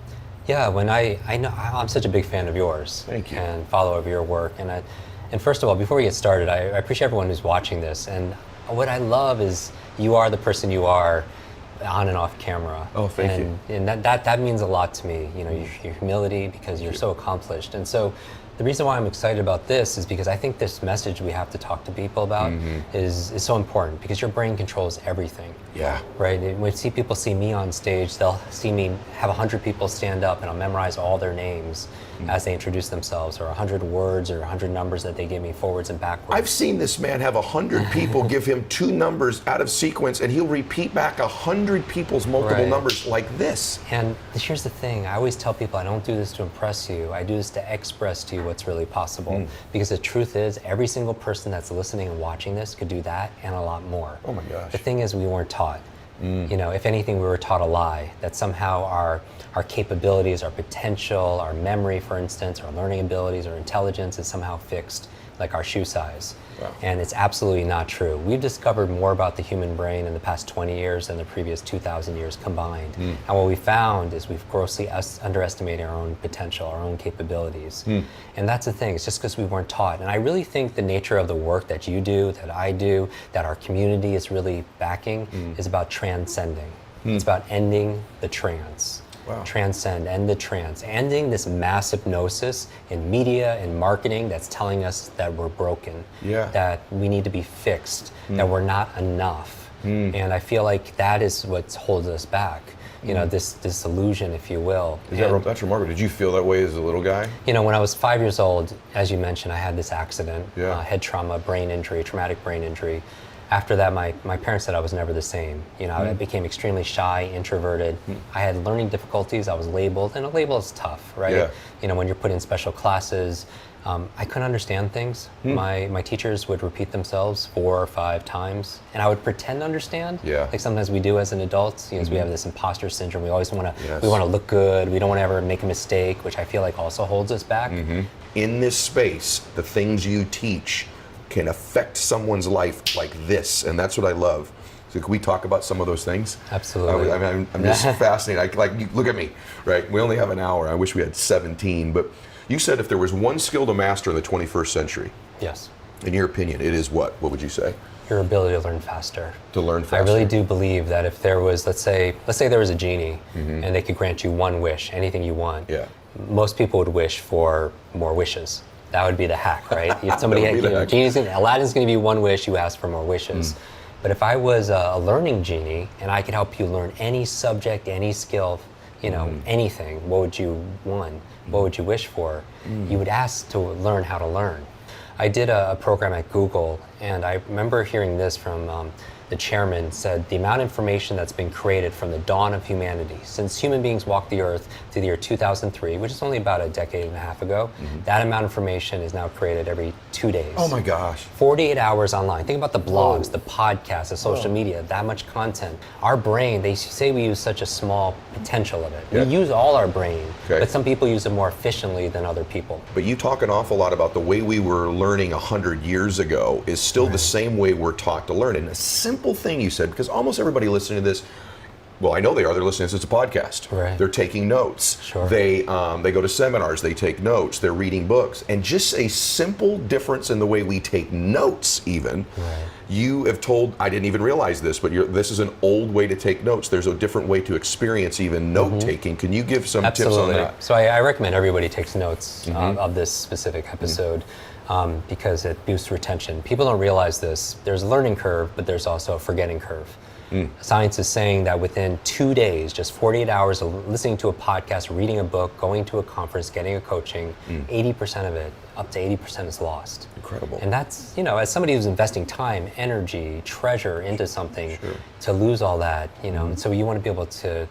[SPEAKER 7] when I know I'm such a big fan of yours.
[SPEAKER 1] Thank you.
[SPEAKER 7] And follow over your work. And first of all, before we get started, I appreciate everyone who's watching this. And what I love is you are the person you are on and off camera.
[SPEAKER 1] Oh, thank you.
[SPEAKER 7] And that means a lot to me. Your humility, because you're so accomplished. And so the reason why I'm excited about this is because I think this message we have to talk to people about is so important, because your brain controls everything.
[SPEAKER 1] Yeah.
[SPEAKER 7] Right? And when people see me on stage, they'll see me have 100 people stand up and I'll memorize all their names as they introduce themselves, or 100 words or 100 numbers that they give me forwards and backwards.
[SPEAKER 1] I've seen this man have 100 people give him 2 numbers out of sequence, and he'll repeat back 100 people's multiple numbers like this.
[SPEAKER 7] And here's the thing, I always tell people I don't do this to impress you, I do this to express to you what's really possible. Because the truth is, every single person that's listening and watching this could do that and a lot more.
[SPEAKER 1] Oh my gosh.
[SPEAKER 7] The thing is, we weren't taught. You know, if anything, we were taught a lie, that somehow our capabilities, our potential, our memory, for instance, our learning abilities, our intelligence is somehow fixed, like our shoe size.
[SPEAKER 2] Wow.
[SPEAKER 7] And it's absolutely not true. We've discovered more about the human brain in the past 20 years than the previous 2,000 years combined. And what we found is we've grossly underestimated our own potential, our own capabilities. And that's the thing, it's just because we weren't taught. And I really think the nature of the work that you do, that I do, that our community is really backing, is about transcending. It's about ending the trance.
[SPEAKER 2] Wow.
[SPEAKER 7] Transcend, end the trance, ending this mass hypnosis in media and marketing that's telling us that we're broken, that we need to be fixed, that we're not enough. And I feel like that is what holds us back. You know, this illusion, if you will.
[SPEAKER 2] That's remarkable. Did you feel that way as a little guy?
[SPEAKER 7] You know, when I was 5 years old, as you mentioned, I had this accident,
[SPEAKER 2] Yeah.
[SPEAKER 7] head trauma, brain injury, traumatic brain injury. After that, my parents said I was never the same. You know, I became extremely shy, introverted. I had learning difficulties. I was labeled, and a label is tough, right?
[SPEAKER 2] Yeah.
[SPEAKER 7] You know, when you're put in special classes, I couldn't understand things. My teachers would repeat themselves 4 or 5 times, and I would pretend to understand.
[SPEAKER 2] Yeah.
[SPEAKER 7] Like sometimes we do as an adult. You know, we have this imposter syndrome. We always want to.
[SPEAKER 2] Yes.
[SPEAKER 7] We want to look good. We don't want to ever make a mistake, which I feel like also holds us back.
[SPEAKER 2] In this space, the things you teach can affect someone's life like this, and that's what I love. So can we talk about some of those things?
[SPEAKER 7] Absolutely.
[SPEAKER 2] I'm just fascinated. Look at me, right? We only have an hour. I wish we had 17, but you said if there was one skill to master in the 21st century,
[SPEAKER 7] Yes.
[SPEAKER 2] in your opinion, it is what? What would you say?
[SPEAKER 7] Your ability to learn faster.
[SPEAKER 2] To learn faster.
[SPEAKER 7] I really do believe that if there was, let's say there was a genie, and they could grant you one wish, anything you want.
[SPEAKER 2] Yeah.
[SPEAKER 7] Most people would wish for more wishes. That would be the hack, right? If somebody,
[SPEAKER 2] That would be the hack.
[SPEAKER 7] Aladdin's going to be one wish, you ask for more wishes. But if I was a learning genie and I could help you learn any subject, any skill, you know, anything, what would you want? What would you wish for? You would ask to learn how to learn. I did a program at Google, and I remember hearing this from the chairman said, the amount of information that's been created from the dawn of humanity, since human beings walked the earth to the year 2003, which is only about a decade and a half ago, that amount of information is now created every 2 days.
[SPEAKER 2] Oh my gosh.
[SPEAKER 7] 48 hours online. Think about the blogs, the podcasts, the social media, that much content. Our brain, they say we use such a small potential of it.
[SPEAKER 2] Yeah.
[SPEAKER 7] We use all our brain,
[SPEAKER 2] Okay.
[SPEAKER 7] but some people use it more efficiently than other people.
[SPEAKER 2] But you talk an awful lot about the way we were learning 100 years ago is still the same way we're taught to learn. And a simple thing you said, because almost everybody listening to this, well, I know they are. They're listening to this. It's a podcast.
[SPEAKER 7] Right.
[SPEAKER 2] They're taking notes.
[SPEAKER 7] Sure.
[SPEAKER 2] They go to seminars. They take notes. They're reading books. And just a simple difference in the way we take notes, even.
[SPEAKER 7] Right.
[SPEAKER 2] You have told, I didn't even realize this, but this is an old way to take notes. There's a different way to experience even note taking. Can you give some tips on that?
[SPEAKER 7] So I recommend everybody takes notes of this specific episode because it boosts retention. People don't realize this. There's a learning curve, but there's also a forgetting curve. Science is saying that within 2 days, just 48 hours of listening to a podcast, reading a book, going to a conference, getting a coaching, 80% of it, up to 80% is lost.
[SPEAKER 2] Incredible.
[SPEAKER 7] And that's, you know, as somebody who's investing time, energy, treasure into something, to lose all that, you know, and so you want to be able to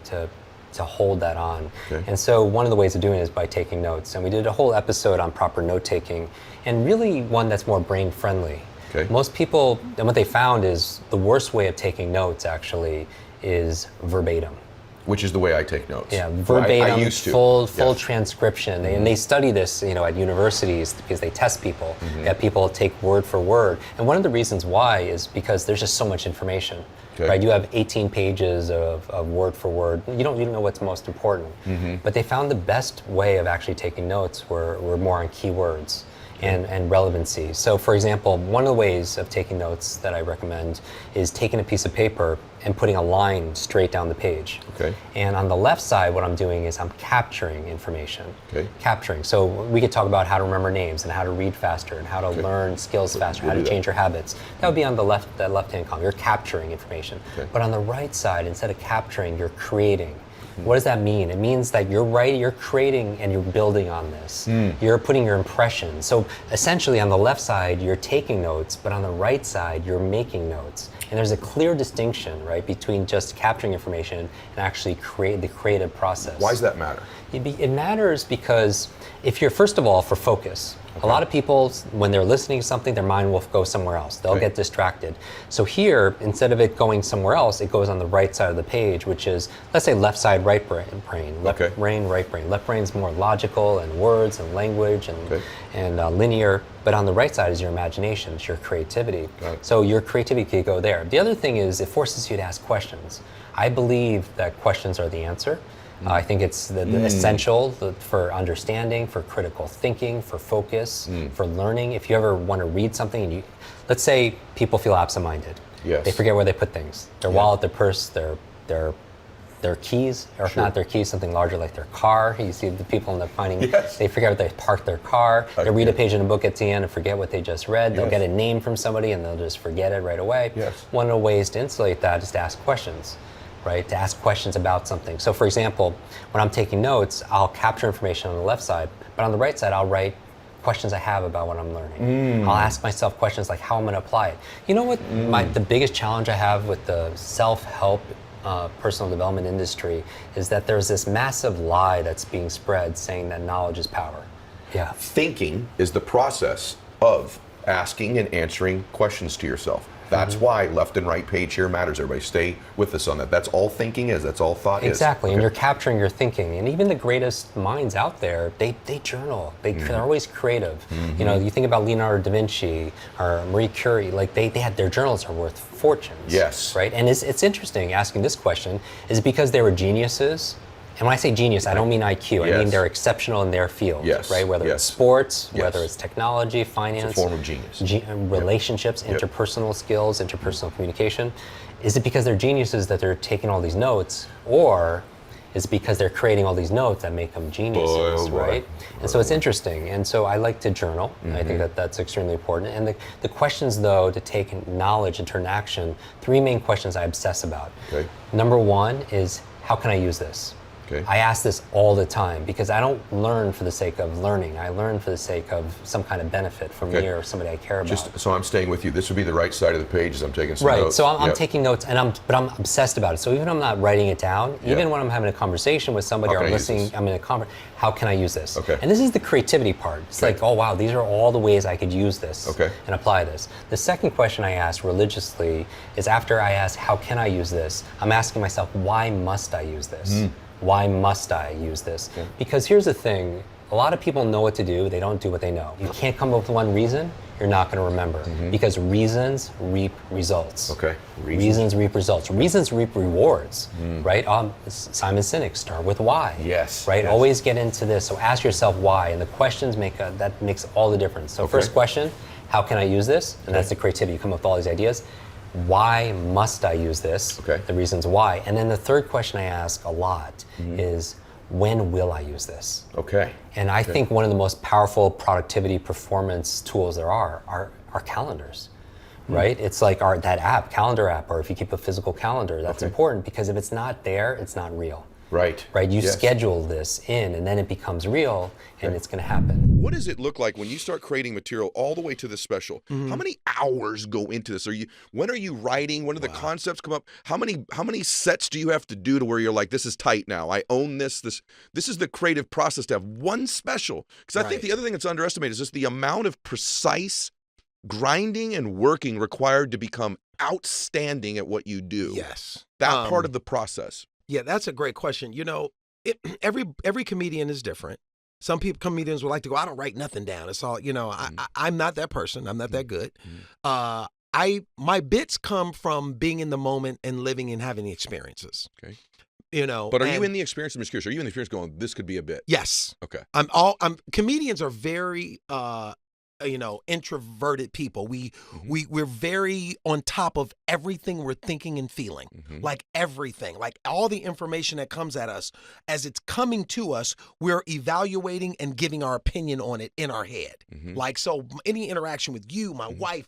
[SPEAKER 7] hold that on.
[SPEAKER 2] Okay.
[SPEAKER 7] And so one of the ways of doing it is by taking notes. And we did a whole episode on proper note taking, and really one that's more brain friendly.
[SPEAKER 2] Okay.
[SPEAKER 7] Most people, and what they found is the worst way of taking notes actually is verbatim.
[SPEAKER 2] Which is the way I take notes.
[SPEAKER 7] Yeah,
[SPEAKER 2] Well,
[SPEAKER 7] verbatim,
[SPEAKER 2] I used to.
[SPEAKER 7] full
[SPEAKER 2] Yeah.
[SPEAKER 7] transcription. And they study this, you know, at universities because they test people. They have people take word for word. And one of the reasons why is because there's just so much information.
[SPEAKER 2] Okay.
[SPEAKER 7] Right? You have 18 pages of word for word. You don't even know what's most important. But they found the best way of actually taking notes were more on keywords. And relevancy. So for example, one of the ways of taking notes that I recommend is taking a piece of paper and putting a line straight down the page.
[SPEAKER 2] Okay.
[SPEAKER 7] And on the left side, what I'm doing is I'm capturing information.
[SPEAKER 2] Okay.
[SPEAKER 7] Capturing. So we could talk about how to remember names and how to read faster and how to learn skills faster,
[SPEAKER 2] We'll
[SPEAKER 7] how to
[SPEAKER 2] do that.
[SPEAKER 7] change your habits. That would be on the left-hand column. You're capturing information.
[SPEAKER 2] Okay.
[SPEAKER 7] But on the right side, instead of capturing, you're creating. What does that mean? It means that you're creating and you're building on this. You're putting your impression. So essentially on the left side, you're taking notes, but on the right side, you're making notes. And there's a clear distinction, right, between just capturing information and actually create the creative process.
[SPEAKER 2] Why does that matter?
[SPEAKER 7] It matters because if you're, first of all, for focus. A lot of people, when they're listening to something, their mind will go somewhere else. They'll get distracted. So here, instead of it going somewhere else, it goes on the right side of the page, which is, let's say, left side, right brain. Left brain, right brain. Left brain's more logical and words and language and linear. But on the right side is your imagination, it's your creativity. So your creativity could go there. The other thing is it forces you to ask questions. I believe that questions are the answer. I think it's the essential for understanding, for critical thinking, for focus, for learning. If you ever want to read something and let's say people feel absent-minded.
[SPEAKER 2] Yes.
[SPEAKER 7] They forget where they put things. Their wallet, their purse, their keys, or if not their keys, something larger like their car. You see the people in the finding, they forget where they parked their car. They read a page in a book at the end and forget what they just read. They'll get a name from somebody and they'll just forget it right away. One of the ways to insulate that is to ask questions. Right, to ask questions about something. So for example, when I'm taking notes, I'll capture information on the left side, but on the right side, I'll write questions I have about what I'm learning. I'll ask myself questions like how I'm gonna apply it. You know what the biggest challenge I have with the self-help personal development industry is that there's this massive lie that's being spread saying that knowledge is power. Yeah.
[SPEAKER 2] Thinking is the process of asking and answering questions to yourself. That's why left and right page here matters. Everybody stay with us on that. That's all thinking is. That's all thought is.
[SPEAKER 7] Exactly, and you're capturing your thinking. And even the greatest minds out there, they journal. They're always creative. You know, you think about Leonardo da Vinci or Marie Curie, like they had their journals are worth fortunes.
[SPEAKER 2] Yes.
[SPEAKER 7] Right, and it's interesting asking this question, is it because they were geniuses? And when I say genius, I don't mean IQ. I mean they're exceptional in their field, right? Whether it's sports, whether it's technology, finance.
[SPEAKER 2] It's a form of genius.
[SPEAKER 7] Relationships, interpersonal skills, interpersonal communication. Is it because they're geniuses that they're taking all these notes, or is it because they're creating all these notes that make them geniuses, right? And so it's interesting. And so I like to journal. I think that that's extremely important. And the questions, though, to take knowledge and turn to action, 3 main questions I obsess about. Number 1 is, how can I use this? I ask this all the time because I don't learn for the sake of learning. I learn for the sake of some kind of benefit from me or somebody I care about.
[SPEAKER 2] So I'm staying with you. This would be the right side of the page as I'm taking some notes.
[SPEAKER 7] Right, so I'm taking notes, but I'm obsessed about it. So even if I'm not writing it down, even when I'm having a conversation with somebody or I'm listening, I'm in a conference, how can I use this? And this is the creativity part. It's like, oh wow, these are all the ways I could use this and apply this. The second question I ask religiously is, after I ask, how can I use this? I'm asking myself, why must I use this? Why must I use this? Because here's the thing, a lot of people know what to do, they don't do what they know. You can't come up with one reason, you're not gonna remember. Because reasons reap results. Reasons reap results. Reasons reap rewards, right? Simon Sinek, start with why. Right, always get into this. So ask yourself why, and the questions that makes all the difference. So first question, how can I use this? And that's the creativity, you come up with all these ideas. Why must I use this? The reasons why. And then the third question I ask a lot is, when will I use this? And I think one of the most powerful productivity performance tools there are calendars, right? It's like that app, calendar app, or if you keep a physical calendar, that's important, because if it's not there, it's not real. Right? You schedule this in, and then it becomes real, and it's going to happen.
[SPEAKER 2] What does it look like when you start creating material all the way to the special? How many hours go into this? When are you writing? When do the concepts come up? How many sets do you have to do to where you're like, this is tight now, I own this. This is the creative process to have one special. Because I think the other thing that's underestimated is just the amount of precise grinding and working required to become outstanding at what you do. That part of the process.
[SPEAKER 8] Yeah, that's a great question. You know, every comedian is different. Some comedians would like to go, I don't write nothing down. It's all, you know, I'm not that person. I'm not that good. My bits come from being in the moment and living and having the experiences. You know,
[SPEAKER 2] but are you in the experience? I'm just curious. Are you in the experience going, this could be a bit?
[SPEAKER 8] Yes. Comedians are very introverted people. We're very on top of everything we're thinking and feeling, like everything, like all the information that comes at us as it's coming to us, we're evaluating and giving our opinion on it in our head. Like, so any interaction with you, my wife,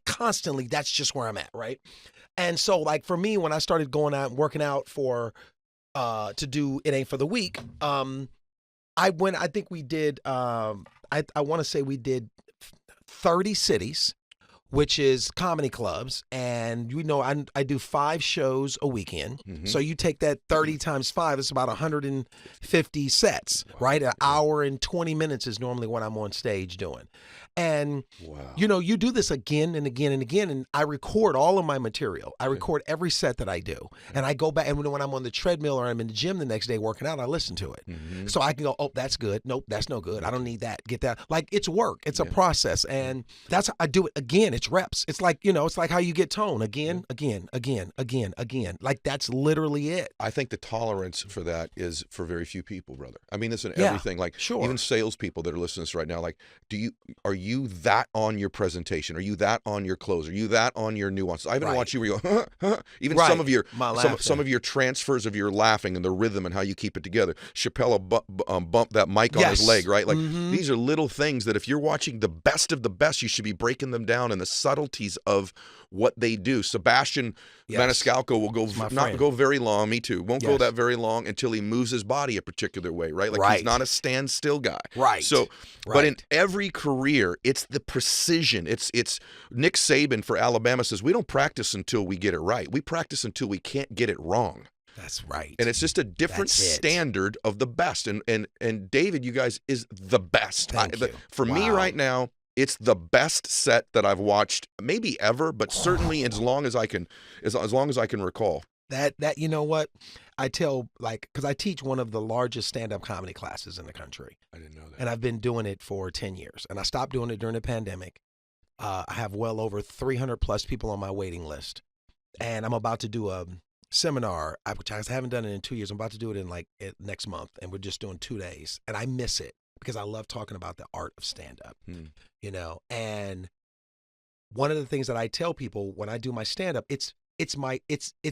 [SPEAKER 8] constantly, that's just where I'm at. Right. And so like for me, when I started going out and working out for to do It Ain't for the Week, I think we did, I want to say we did 30 cities, which is comedy clubs. And I do 5 shows a weekend. So you take that 30 times 5, it's about 150 sets, right? An hour and 20 minutes is normally what I'm on stage doing. And, you do this again and again and again. And I record all of my material. I record every set that I do. And I go back, and when I'm on the treadmill or I'm in the gym the next day working out, I listen to it. So I can go, oh, that's good. Nope, that's no good. I don't need that. Get that. Like, it's work. It's a process. And that's how I do it again. It's reps. It's like, it's like how you get tone again. Like, that's literally it.
[SPEAKER 2] I think the tolerance for that is for very few people, brother. I mean, this is everything. Like, even salespeople that are listening to this right now, like, are you that on your presentation? Are you that on your close? Are you that on your nuances? I even watch you where you go, even some of your transfers of your laughing and the rhythm and how you keep it together. Chappelle bumped that mic on his leg, right? Like, these are little things that if you're watching the best of the best, you should be breaking them down in the subtleties of what they do. Sebastian Maniscalco will not go very long. Me too. Won't go that very long until he moves his body a particular way, right? Like, he's not a standstill guy.
[SPEAKER 8] Right.
[SPEAKER 2] So, but in every career, it's the precision. It's Nick Saban for Alabama says, we don't practice until we get it right. We practice until we can't get it wrong.
[SPEAKER 8] That's right.
[SPEAKER 2] And it's just a different standard of the best. And David, you guys, is the best.
[SPEAKER 8] Thank you.
[SPEAKER 2] For me right now, it's the best set that I've watched, maybe ever, but certainly as long as I can recall.
[SPEAKER 8] That you know what? I tell, like, because I teach one of the largest stand-up comedy classes in the country.
[SPEAKER 2] I didn't know that.
[SPEAKER 8] And I've been doing it for 10 years. And I stopped doing it during the pandemic. I have well over 300 plus people on my waiting list. And I'm about to do a seminar, which I haven't done it in 2 years. I'm about to do it in next month. And we're just doing 2 days. And I miss it because I love talking about the art of stand-up, And one of the things that I tell people when I do my stand-up, it's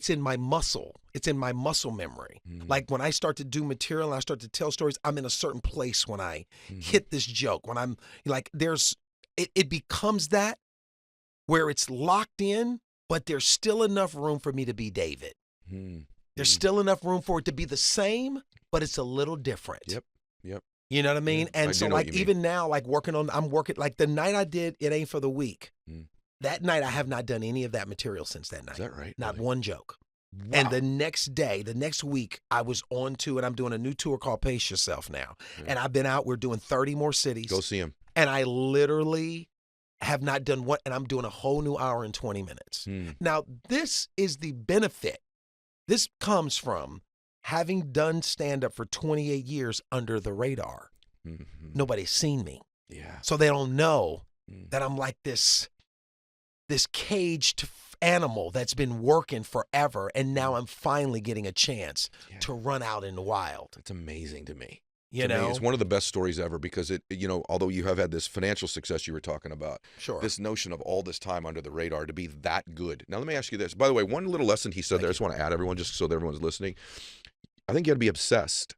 [SPEAKER 8] in my muscle. It's in my muscle memory. Like, when I start to do material and I start to tell stories, I'm in a certain place when I hit this joke. When I'm like, it becomes that where it's locked in, but there's still enough room for me to be David. There's still enough room for it to be the same, but it's a little different.
[SPEAKER 2] Yep.
[SPEAKER 8] You know what I mean?
[SPEAKER 2] Yeah,
[SPEAKER 8] and so, like, even now, like, I'm working, like, the night I did It Ain't for the Week, that night I have not done any of that material since that night.
[SPEAKER 2] Is that right?
[SPEAKER 8] Not one joke.
[SPEAKER 2] Wow.
[SPEAKER 8] And the next week, I was on to, and I'm doing a new tour called Pace Yourself now. And I've been out, we're doing 30 more cities.
[SPEAKER 2] Go see him.
[SPEAKER 8] And I literally have not done one, and I'm doing a whole new hour and 20 minutes. Now, this is the benefit. This comes from having done stand-up for 28 years under the radar. Nobody's seen me.
[SPEAKER 2] Yeah.
[SPEAKER 8] So they don't know that I'm like this caged animal that's been working forever, and now I'm finally getting a chance to run out in the wild.
[SPEAKER 2] It's amazing to me.
[SPEAKER 8] You know,
[SPEAKER 2] it's one of the best stories ever because although you have had this financial success you were talking about, this notion of all this time under the radar to be that good. Now, let me ask you this. By the way, one little lesson he said there, I just want to add everyone just so that everyone's listening. I think you got to be obsessed.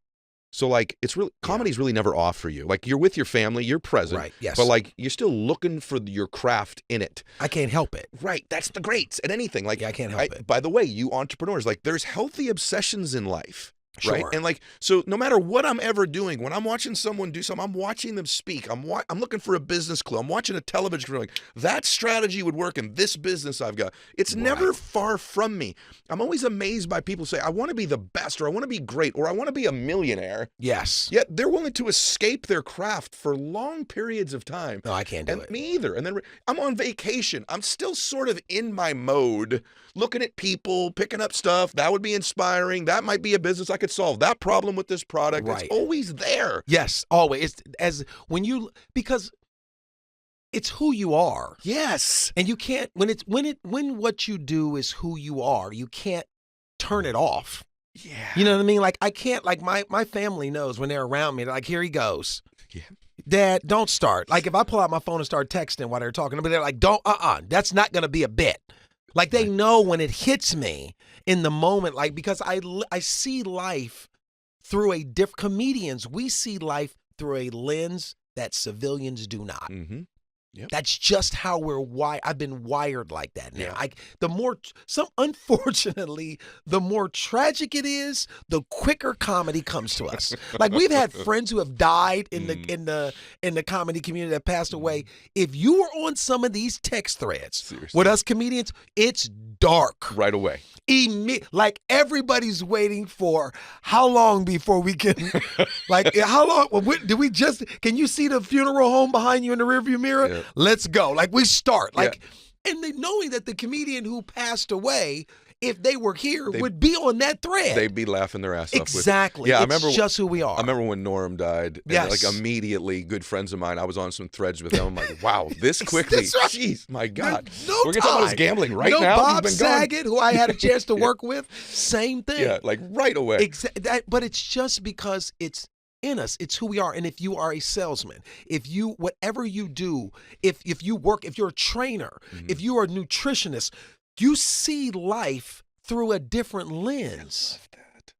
[SPEAKER 2] So, like, it's really, comedy's really never off for you. Like, you're with your family, you're present.
[SPEAKER 8] Right, yes.
[SPEAKER 2] But, like, you're still looking for your craft in it.
[SPEAKER 8] I can't help it.
[SPEAKER 2] Right. That's the greats at anything. Like,
[SPEAKER 8] I can't help it.
[SPEAKER 2] By the way, you entrepreneurs, like, there's healthy obsessions in life.
[SPEAKER 8] Sure.
[SPEAKER 2] Right. And like, so no matter what I'm ever doing, when I'm watching someone do something, I'm watching them speak. I'm looking for a business clue. I'm watching a television show. Like, that strategy would work in this business I've got. It's never far from me. I'm always amazed by people who say, I want to be the best, or I want to be great, or I want to be a millionaire.
[SPEAKER 8] Yes.
[SPEAKER 2] Yet they're willing to escape their craft for long periods of time.
[SPEAKER 8] No, I can't do it.
[SPEAKER 2] Me either. And then I'm on vacation. I'm still sort of in my mode, looking at people, picking up stuff. That would be inspiring. That might be a business I could solve that problem with this product. It's always there.
[SPEAKER 8] Yes, always. Because it's who you are.
[SPEAKER 2] Yes.
[SPEAKER 8] And you can't, when what you do is who you are, you can't turn it off.
[SPEAKER 2] Yeah.
[SPEAKER 8] You know what I mean? Like, I can't, like, my family knows when they're around me, they're like, here he goes.
[SPEAKER 2] Yeah.
[SPEAKER 8] Dad, don't start. Like, if I pull out my phone and start texting while they're talking, but they're like, that's not going to be a bit. Like, they know when it hits me in the moment, like, because I see life through comedians, we see life through a lens that civilians do not.
[SPEAKER 2] Yep.
[SPEAKER 8] That's just how we're wired. I've been wired like that now. Unfortunately, the more tragic it is, the quicker comedy comes to us. Like we've had friends who have died in the comedy community that passed away. If you were on some of these text threads with us comedians, it's dark
[SPEAKER 2] Right away.
[SPEAKER 8] Like everybody's waiting for how long before we can, like how long? Do we just? Can you see the funeral home behind you in the rearview mirror?
[SPEAKER 2] Yeah.
[SPEAKER 8] Let's go. Like we start. Like, and knowing that the comedian who passed away, if they were here, would be on that thread.
[SPEAKER 2] They'd be laughing their ass off.
[SPEAKER 8] Exactly.
[SPEAKER 2] Yeah,
[SPEAKER 8] It's
[SPEAKER 2] I remember
[SPEAKER 8] just who we are.
[SPEAKER 2] I remember when Norm died. And
[SPEAKER 8] Yes.
[SPEAKER 2] like immediately, good friends of mine, I was on some threads with them. I'm like, wow, this quickly.
[SPEAKER 8] That's right.
[SPEAKER 2] Jeez, my God.
[SPEAKER 8] No
[SPEAKER 2] We're going to talk about his gambling right now.
[SPEAKER 8] Bob
[SPEAKER 2] He's been gone.
[SPEAKER 8] Saget, who I had a chance to work with, same thing.
[SPEAKER 2] Yeah, like right away.
[SPEAKER 8] But it's just because it's in us. It's who we are. And if you are a salesman, whatever you do, if you work, if you're a trainer, if you are a nutritionist, you see life through a different lens.
[SPEAKER 2] I love that.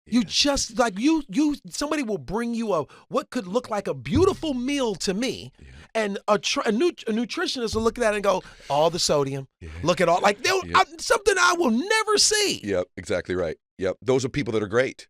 [SPEAKER 8] You just like somebody will bring you what could look like a beautiful meal to me, and a nutritionist will look at that and go, all the sodium. Look at all something I will never see.
[SPEAKER 2] Yep, exactly right. Yep, those are people that are great.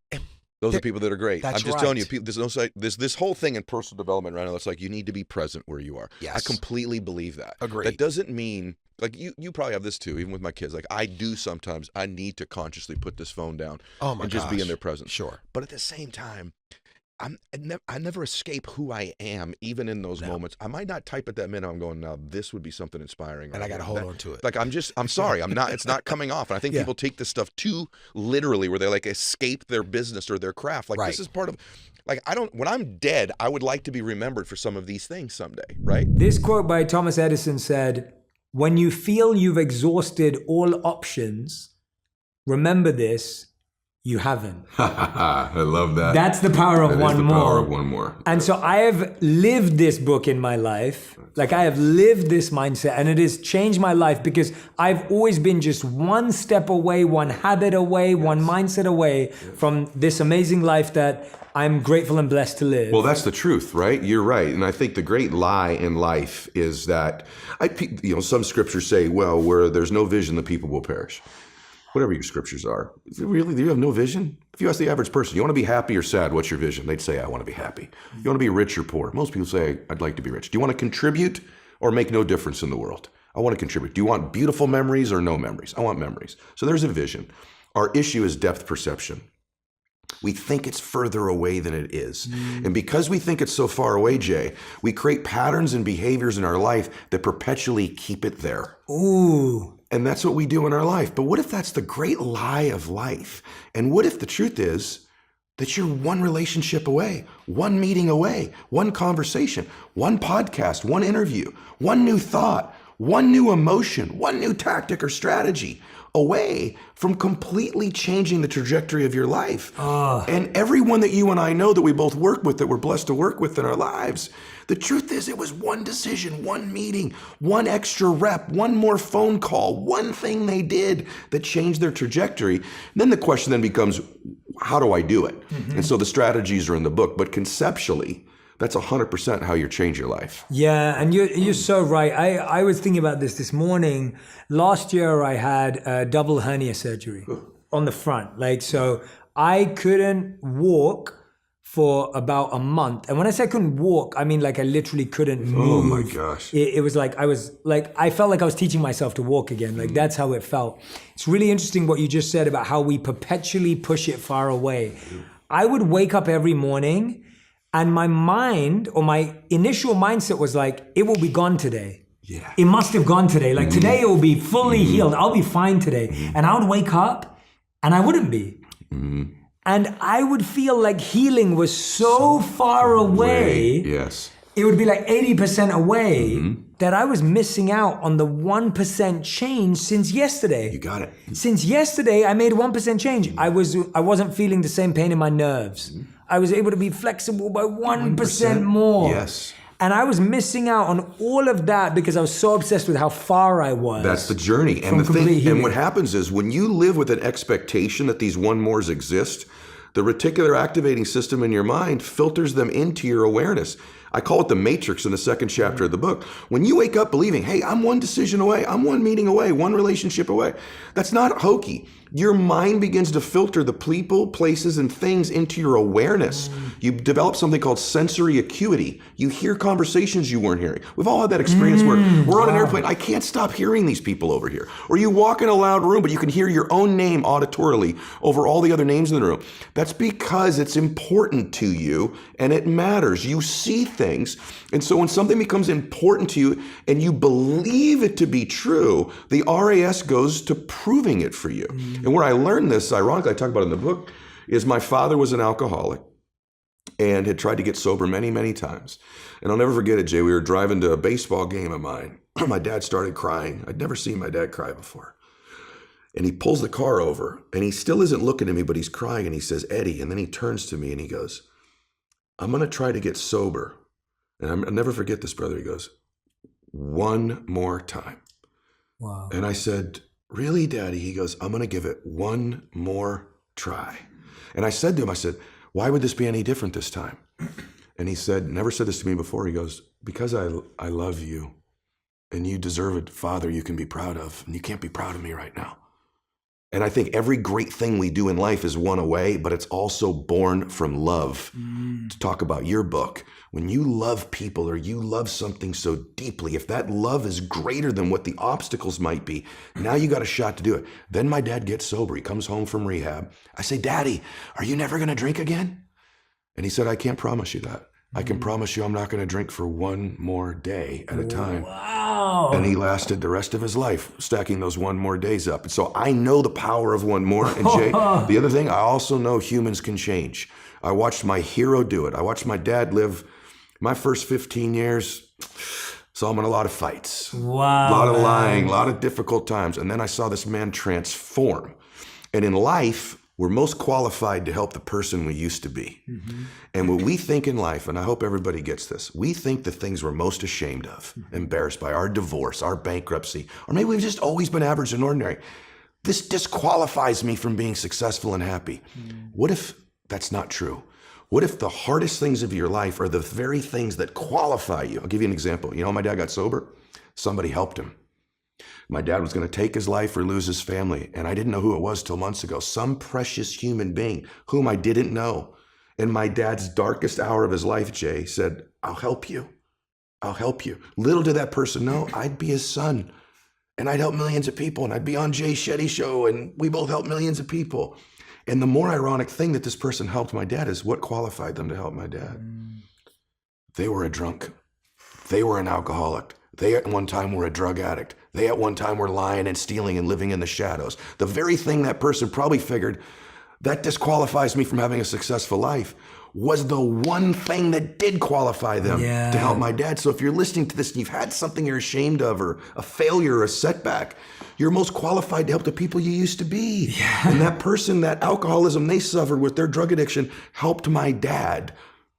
[SPEAKER 2] Those are people that are great.
[SPEAKER 8] That's
[SPEAKER 2] I'm just telling you,
[SPEAKER 8] right.
[SPEAKER 2] there's this whole thing in personal development right now. It's like you need to be present where you are.
[SPEAKER 8] Yes.
[SPEAKER 2] I completely believe that.
[SPEAKER 8] Agreed.
[SPEAKER 2] That doesn't mean like you probably have this too, even with my kids. Like I do sometimes. I need to consciously put this phone down and just be in their presence.
[SPEAKER 8] Sure.
[SPEAKER 2] But at the same time, I never escape who I am, even in those moments. I might not type at that minute. I'm going, now this would be something inspiring.
[SPEAKER 8] And I got to hold on to it.
[SPEAKER 2] Like I'm sorry. It's not coming off. And I think people take this stuff too literally where they like escape their business or their craft. Like this is part of, like when I'm dead, I would like to be remembered for some of these things someday. Right.
[SPEAKER 9] This quote by Thomas Edison said, "When you feel you've exhausted all options, remember this, you haven't."
[SPEAKER 1] I love that.
[SPEAKER 9] That's the power of one more.
[SPEAKER 1] Power of one more.
[SPEAKER 9] And so I have lived this book in my life. Like I have lived this mindset, and it has changed my life because I've always been just one step away, one habit away, one mindset away from this amazing life that I'm grateful and blessed to live.
[SPEAKER 1] Well, that's the truth, right? You're right. And I think the great lie in life is that, some scriptures say, well, where there's no vision, the people will perish. Whatever your scriptures are. Really, do you have no vision? If you ask the average person, you want to be happy or sad? What's your vision? They'd say, I want to be happy. You want to be rich or poor? Most people say, I'd like to be rich. Do you want to contribute or make no difference in the world? I want to contribute. Do you want beautiful memories or no memories? I want memories. So there's a vision. Our issue is depth perception. We think it's further away than it is. And because we think it's so far away, Jay, we create patterns and behaviors in our life that perpetually keep it there.
[SPEAKER 9] Ooh.
[SPEAKER 1] And that's what we do in our life. But what if that's the great lie of life? And what if the truth is that you're one relationship away, one meeting away, one conversation, one podcast, one interview, one new thought, one new emotion, one new tactic or strategy away from completely changing the trajectory of your life. And everyone that you and I know that we both work with, that we're blessed to work with in our lives, the truth is it was one decision, one meeting, one extra rep, one more phone call, one thing they did that changed their trajectory. And then the question then becomes, how do I do it? And so the strategies are in the book, but conceptually, that's 100% how you change your life.
[SPEAKER 9] Yeah, and you're so right. I was thinking about this morning. Last year, I had a double hernia surgery on the front. So I couldn't walk for about a month. And when I say I couldn't walk, I mean like I literally couldn't move.
[SPEAKER 1] Oh my gosh.
[SPEAKER 9] It was like I felt like I was teaching myself to walk again. Like that's how it felt. It's really interesting what you just said about how we perpetually push it far away. I would wake up every morning and my mind or my initial mindset was like, it will be gone today.
[SPEAKER 1] Yeah.
[SPEAKER 9] It must have gone today. Like today it will be fully healed. I'll be fine today. And I would wake up and I wouldn't be. And I would feel like healing was so far away.
[SPEAKER 1] Yes.
[SPEAKER 9] It would be like 80% away that I was missing out on the 1% change since yesterday.
[SPEAKER 1] You got it.
[SPEAKER 9] Since yesterday, I made 1% change. I wasn't feeling the same pain in my nerves. I was able to be flexible by 1% more.
[SPEAKER 1] Yes.
[SPEAKER 9] And I was missing out on all of that because I was so obsessed with how far I was.
[SPEAKER 1] That's the journey. And the thing, and what happens is when you live with an expectation that these one mores exist, the reticular activating system in your mind filters them into your awareness.
[SPEAKER 2] I call it the matrix in the second chapter of the book. When you wake up believing, hey, I'm one decision away, I'm one meeting away, one relationship away, that's not hokey. Your mind begins to filter the people, places, and things into your awareness. You develop something called sensory acuity. You hear conversations you weren't hearing. We've all had that experience where we're on an airplane. I can't stop hearing these people over here. Or you walk in a loud room, but you can hear your own name auditorily over all the other names in the room. That's because it's important to you and it matters. You see things. And so when something becomes important to you and you believe it to be true, the RAS goes to proving it for you. And where I learned this, ironically, I talk about it in the book, is my father was an alcoholic and had tried to get sober many, many times. And I'll never forget it, Jay. We were driving to a baseball game of mine. My dad started crying. I'd never seen my dad cry before. And he pulls the car over and he still isn't looking at me, but he's crying and he says, Eddie. And then he turns to me and he goes, I'm going to try to get sober. And I'll never forget this, brother. He goes, one more time.
[SPEAKER 9] Wow.
[SPEAKER 2] And I said, really, Daddy? He goes, I'm going to give it one more try. And I said to him, I said, why would this be any different this time? And he said, never said this to me before. He goes, because I love you and you deserve a father you can be proud of. And you can't be proud of me right now. And I think every great thing we do in life is one away, but it's also born from love. To talk about your book, when you love people or you love something so deeply, if that love is greater than what the obstacles might be, now you got a shot to do it. Then my dad gets sober. He comes home from rehab. I say, Daddy, are you never going to drink again? And he said, I can't promise you that. I can promise you I'm not going to drink for one more day at a time.
[SPEAKER 9] Wow.
[SPEAKER 2] And he lasted the rest of his life stacking those one more days up. And so I know the power of one more. And Jay, the other thing, I also know humans can change. I watched my hero do it. I watched my dad live my first 15 years. Saw him in a lot of fights,
[SPEAKER 9] Wow.
[SPEAKER 2] a lot of lying, a lot of difficult times. And then I saw this man transform. And in life, we're most qualified to help the person we used to be. And what we think in life, and I hope everybody gets this, we think the things we're most ashamed of, embarrassed by, our divorce, our bankruptcy, or maybe we've just always been average and ordinary. This disqualifies me from being successful and happy. What if that's not true? What if the hardest things of your life are the very things that qualify you? I'll give you an example. You know, my dad got sober. Somebody helped him. My dad was going to take his life or lose his family. And I didn't know who it was till months ago. Some precious human being whom I didn't know. In my dad's darkest hour of his life, Jay said, I'll help you. I'll help you. Little did that person know I'd be his son. And I'd help millions of people. And I'd be on Jay Shetty show. And we both help millions of people. And the more ironic thing that this person helped my dad is what qualified them to help my dad. They were a drunk. They were an alcoholic. They at one time were a drug addict. They at one time were lying and stealing and living in the shadows. The very thing that person probably figured, that disqualifies me from having a successful life, was the one thing that did qualify them to help my dad. So if you're listening to this and you've had something you're ashamed of or a failure or a setback, you're most qualified to help the people you used to be. And that person, that alcoholism they suffered with their drug addiction helped my dad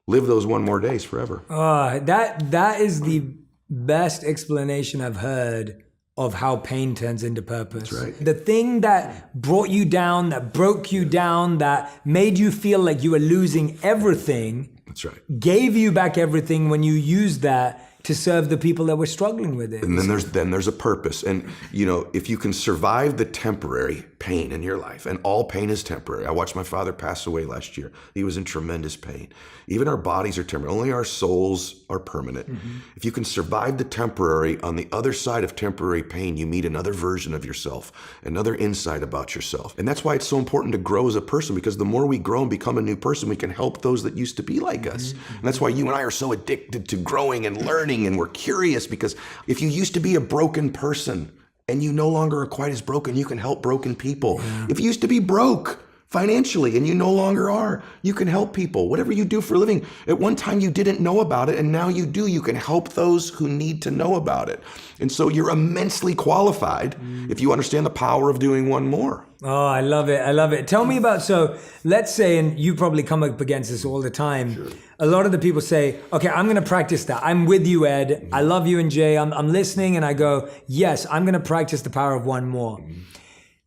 [SPEAKER 2] live those one more days forever.
[SPEAKER 9] That is the best explanation I've heard of how pain turns into purpose.
[SPEAKER 2] That's right.
[SPEAKER 9] The thing that brought you down, that broke you down, that made you feel like you were losing everything.
[SPEAKER 2] That's right.
[SPEAKER 9] Gave you back everything when you used that to serve the people that were struggling with it.
[SPEAKER 2] And then there's a purpose. And, you know, if you can survive the temporary pain in your life, and all pain is temporary. I watched my father pass away last year. He was in tremendous pain. Even our bodies are temporary. Only our souls are permanent. If you can survive the temporary, on the other side of temporary pain, you meet another version of yourself, another insight about yourself. And that's why it's so important to grow as a person, because the more we grow and become a new person, we can help those that used to be like us. And that's why you and I are so addicted to growing and learning, and we're curious, because if you used to be a broken person and you no longer are quite as broken, you can help broken people. If you used to be broke financially and you no longer are, you can help people. Whatever you do for a living, at one time you didn't know about it and now you do. You can help those who need to know about it. And so you're immensely qualified if you understand the power of doing one more.
[SPEAKER 9] Oh, I love it. I love it. Tell me about, so let's say, and you probably come up against this all the time. A lot of the people say, okay, I'm going to practice that. I'm with you, Ed. I love you and Jay. I'm listening, and I go, yes, I'm going to practice the power of one more.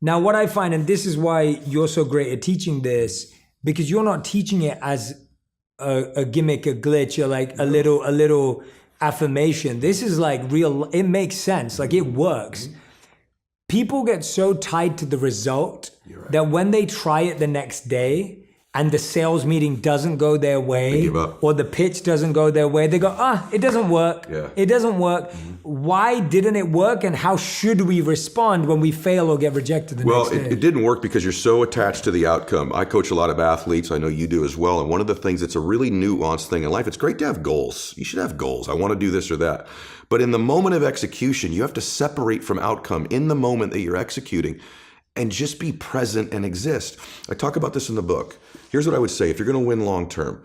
[SPEAKER 9] Now, what I find, and this is why you're so great at teaching this, because you're not teaching it as a gimmick, a glitch, or like a little affirmation. This is like real. It makes sense. Like it works. People get so tied to the result that when they try it the next day and the sales meeting doesn't go their way, or the pitch doesn't go their way, they go, it doesn't work.
[SPEAKER 1] Yeah.
[SPEAKER 9] It doesn't work. Why didn't it work? And how should we respond when we fail or get rejected the next day?
[SPEAKER 1] Well, it didn't work because you're so attached to the outcome. I coach a lot of athletes. I know you do as well. And one of the things that's a really nuanced thing in life, it's great to have goals. You should have goals. I want to do this or that. But in the moment of execution, you have to separate from outcome in the moment that you're executing and just be present and exist. I talk about this in the book. Here's what I would say. If you're going to win long term,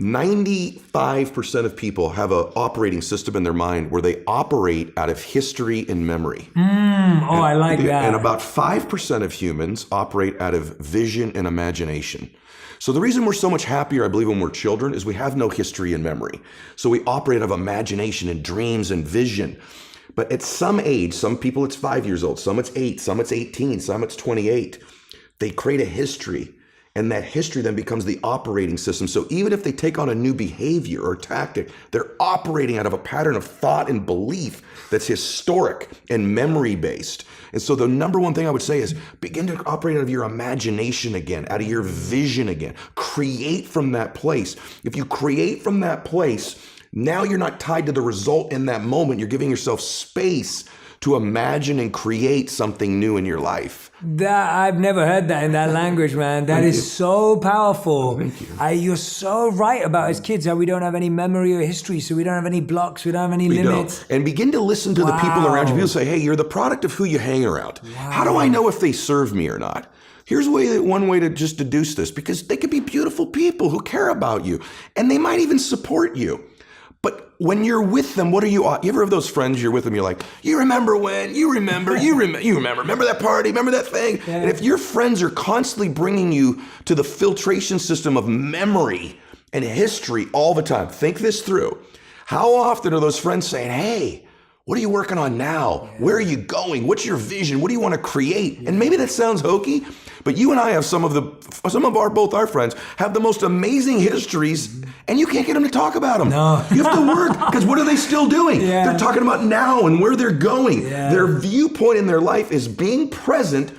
[SPEAKER 1] 95% of people have an operating system in their mind where they operate out of history and memory.
[SPEAKER 9] I like that.
[SPEAKER 1] And about 5% of humans operate out of vision and imagination. So the reason we're so much happier, I believe, when we're children is we have no history and memory. So we operate out of imagination and dreams and vision. But at some age, some people it's 5 years old, some it's 8, some it's 18, some it's 28. They create a history. And that history then becomes the operating system. So even if they take on a new behavior or tactic, they're operating out of a pattern of thought and belief that's historic and memory-based. And so the number one thing I would say is begin to operate out of your imagination again, out of your vision again. Create from that place. If you create from that place, now you're not tied to the result in that moment. You're giving yourself space to imagine and create something new in your life.
[SPEAKER 9] That I've never heard that in that language, man. That is so powerful.
[SPEAKER 1] Thank you.
[SPEAKER 9] You're so right about as kids how we don't have any memory or history, so we don't have any blocks, we don't have any limits.
[SPEAKER 1] Don't. And begin to listen to the people around you. People say, hey, you're the product of who you hang around. How do I know if they serve me or not? Here's one way to just deduce this, because they could be beautiful people who care about you, and they might even support you. But when you're with them, what are you ever have those friends you're with them, you're like, you remember when, you remember that party, remember that thing? Yeah. And if your friends are constantly bringing you to the filtration system of memory and history all the time, think this through. How often are those friends saying, hey, what are you working on now? Yeah. Where are you going? What's your vision? What do you want to create? Yeah. And maybe that sounds hokey, but you and I have both our friends have the most amazing histories, and you can't get them to talk about them.
[SPEAKER 9] No.
[SPEAKER 1] You have to work, because what are they still doing? Yeah. They're talking about now and where they're going. Yeah. Their viewpoint in their life is being present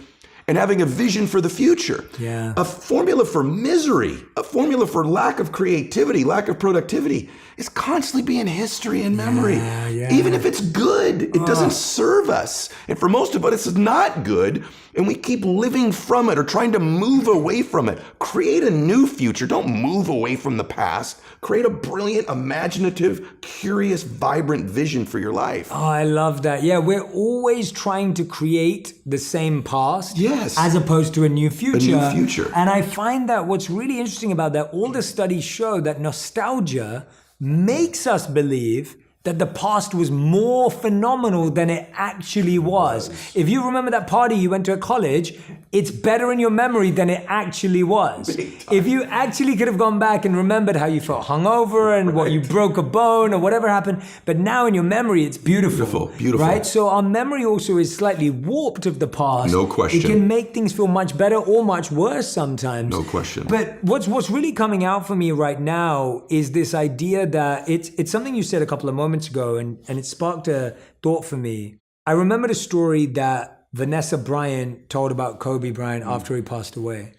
[SPEAKER 1] and having a vision for the future.
[SPEAKER 9] Yeah.
[SPEAKER 1] A formula for misery, a formula for lack of creativity, lack of productivity is constantly being history and memory.
[SPEAKER 9] Yeah.
[SPEAKER 1] Even if it's good, it doesn't serve us. And for most of us, it's not good. And we keep living from it or trying to move away from it. Create a new future. Don't move away from the past. Create a brilliant, imaginative, curious, vibrant vision for your life.
[SPEAKER 9] Oh, I love that. Yeah, we're always trying to create the same past.
[SPEAKER 1] Yes.
[SPEAKER 9] As opposed to a new future.
[SPEAKER 1] A new future.
[SPEAKER 9] And I find that what's really interesting about that, all the studies show that nostalgia makes us believe that the past was more phenomenal than it actually was. If you remember that party you went to at college, it's better in your memory than it actually was. If you actually could have gone back and remembered how you felt hungover and what you broke a bone or whatever happened, but now in your memory, it's beautiful.
[SPEAKER 1] Beautiful.
[SPEAKER 9] Right? So our memory also is slightly warped of the past.
[SPEAKER 1] No question.
[SPEAKER 9] It can make things feel much better or much worse sometimes.
[SPEAKER 1] No question.
[SPEAKER 9] But what's really coming out for me right now is this idea that it's something you said a couple of moments ago, and it sparked a thought for me. I remember the story that Vanessa Bryant told about Kobe Bryant after he passed away.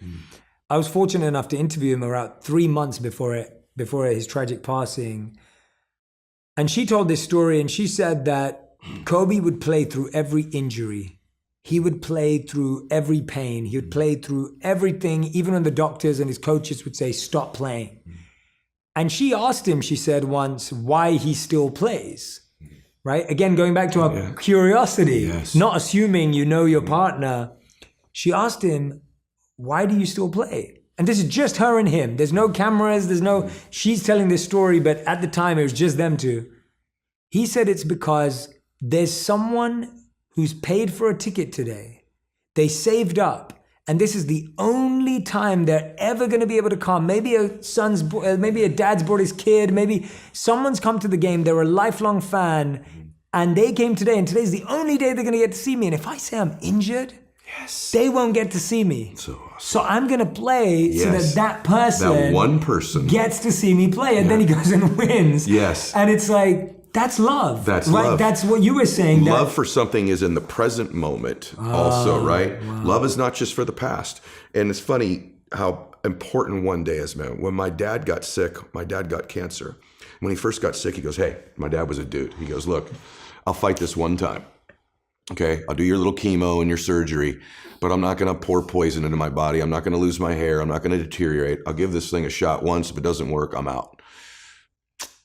[SPEAKER 9] I was fortunate enough to interview him around 3 months before his tragic passing. And she told this story, and she said that Kobe would play through every injury. He would play through every pain. He would play through everything, even when the doctors and his coaches would say, stop playing. And she asked him, she said once, why he still plays, right? Again, going back to our curiosity, not assuming you know your partner. She asked him, why do you still play? And this is just her and him. There's no cameras, she's telling this story, but at the time it was just them two. He said it's because there's someone who's paid for a ticket today. They saved up. And this is the only time they're ever going to be able to come. Maybe a dad's brought his kid. Maybe someone's come to the game. They're a lifelong fan, and they came today. And today's the only day they're going to get to see me. And if I say I'm injured,
[SPEAKER 1] Yes.
[SPEAKER 9] They won't get to see me.
[SPEAKER 1] So awesome.
[SPEAKER 9] So I'm going to play so that person,
[SPEAKER 1] that one person,
[SPEAKER 9] gets to see me play. And then he goes and wins.
[SPEAKER 1] Yes.
[SPEAKER 9] And it's like, that's love.
[SPEAKER 1] That's
[SPEAKER 9] right?
[SPEAKER 1] love.
[SPEAKER 9] That's what you were saying.
[SPEAKER 1] Love for something is in the present moment also, right?
[SPEAKER 9] Wow.
[SPEAKER 1] Love is not just for the past. And it's funny how important one day is, man. When my dad got sick, my dad got cancer. When he first got sick, he goes, hey, my dad was a dude. He goes, look, I'll fight this one time. Okay, I'll do your little chemo and your surgery, but I'm not going to pour poison into my body. I'm not going to lose my hair. I'm not going to deteriorate. I'll give this thing a shot once. If it doesn't work, I'm out.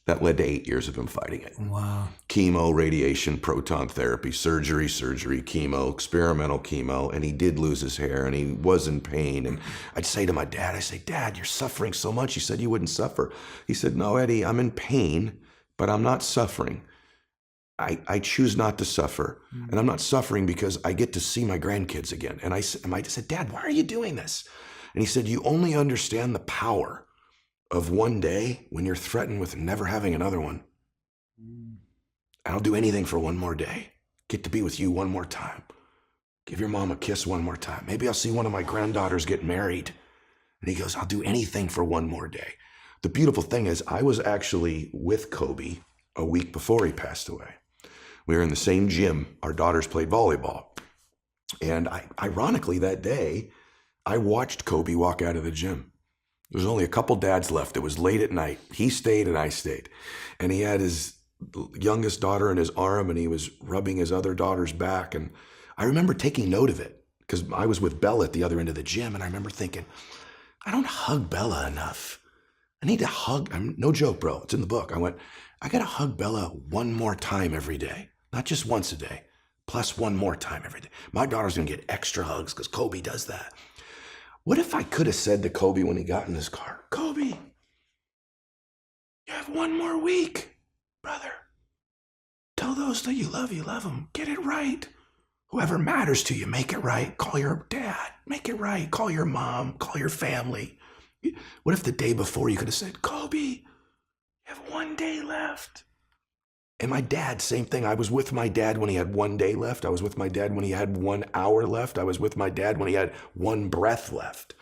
[SPEAKER 1] That led to 8 years of him fighting it.
[SPEAKER 9] Wow.
[SPEAKER 1] Chemo, radiation, proton therapy, surgery, chemo, experimental chemo. And he did lose his hair and he was in pain. And I'd say to my dad, I say, Dad, you're suffering so much. You said you wouldn't suffer. He said, no, Eddie, I'm in pain, but I'm not suffering. I choose not to suffer. And I'm not suffering because I get to see my grandkids again. And I said, Dad, why are you doing this? And he said, you only understand the power of one day when you're threatened with never having another one. I'll do anything for one more day. Get to be with you one more time. Give your mom a kiss one more time. Maybe I'll see one of my granddaughters get married. And he goes, I'll do anything for one more day. The beautiful thing is I was actually with Kobe a week before he passed away. We were in the same gym. Our daughters played volleyball. And ironically, that day, I watched Kobe walk out of the gym. There was only a couple dads left. It was late at night. He stayed and I stayed. And he had his youngest daughter in his arm and he was rubbing his other daughter's back. And I remember taking note of it because I was with Bella at the other end of the gym. And I remember thinking, I don't hug Bella enough. I need to hug. No joke, bro. It's in the book. I went, I got to hug Bella one more time every day. Not just once a day, plus one more time every day. My daughter's going to get extra hugs because Kobe does that. What if I could have said to Kobe when he got in his car, Kobe, you have one more week, brother. Tell those that you love them. Get it right. Whoever matters to you, make it right. Call your dad, make it right. Call your mom, call your family. What if the day before you could have said, Kobe, you have one day left? And my dad, same thing. I was with my dad when he had 1 day left. I was with my dad when he had 1 hour left. I was with my dad when he had one breath left.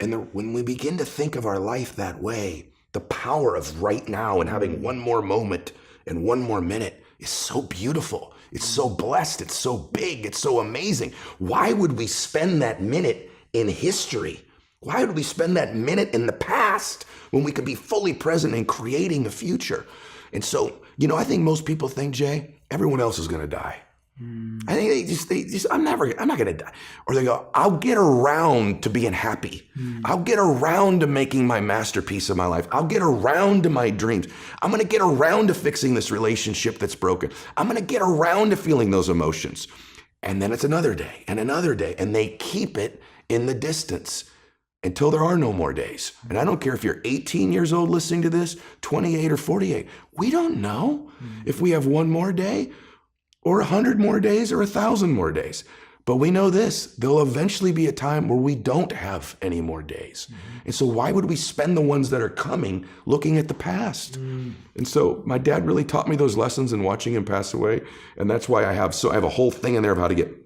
[SPEAKER 1] And when we begin to think of our life that way, the power of right now and having one more moment and one more minute is so beautiful. It's so blessed. It's so big. It's so amazing. Why would we spend that minute in history? Why would we spend that minute in the past when we could be fully present and creating the future? And so, I think most people think, Jay, everyone else is going to die. I think they just, I'm not going to die. Or they go, I'll get around to being happy. I'll get around to making my masterpiece of my life. I'll get around to my dreams. I'm going to get around to fixing this relationship that's broken. I'm going to get around to feeling those emotions. And then it's another day and another day. And they keep it in the distance until there are no more days. And I don't care if you're 18 years old listening to this, 28 or 48. We don't know if we have one more day or 100 more days or 1,000 more days. But we know this, there'll eventually be a time where we don't have any more days. And so why would we spend the ones that are coming looking at the past? And so my dad really taught me those lessons in watching him pass away. And that's why I have a whole thing in there of how to get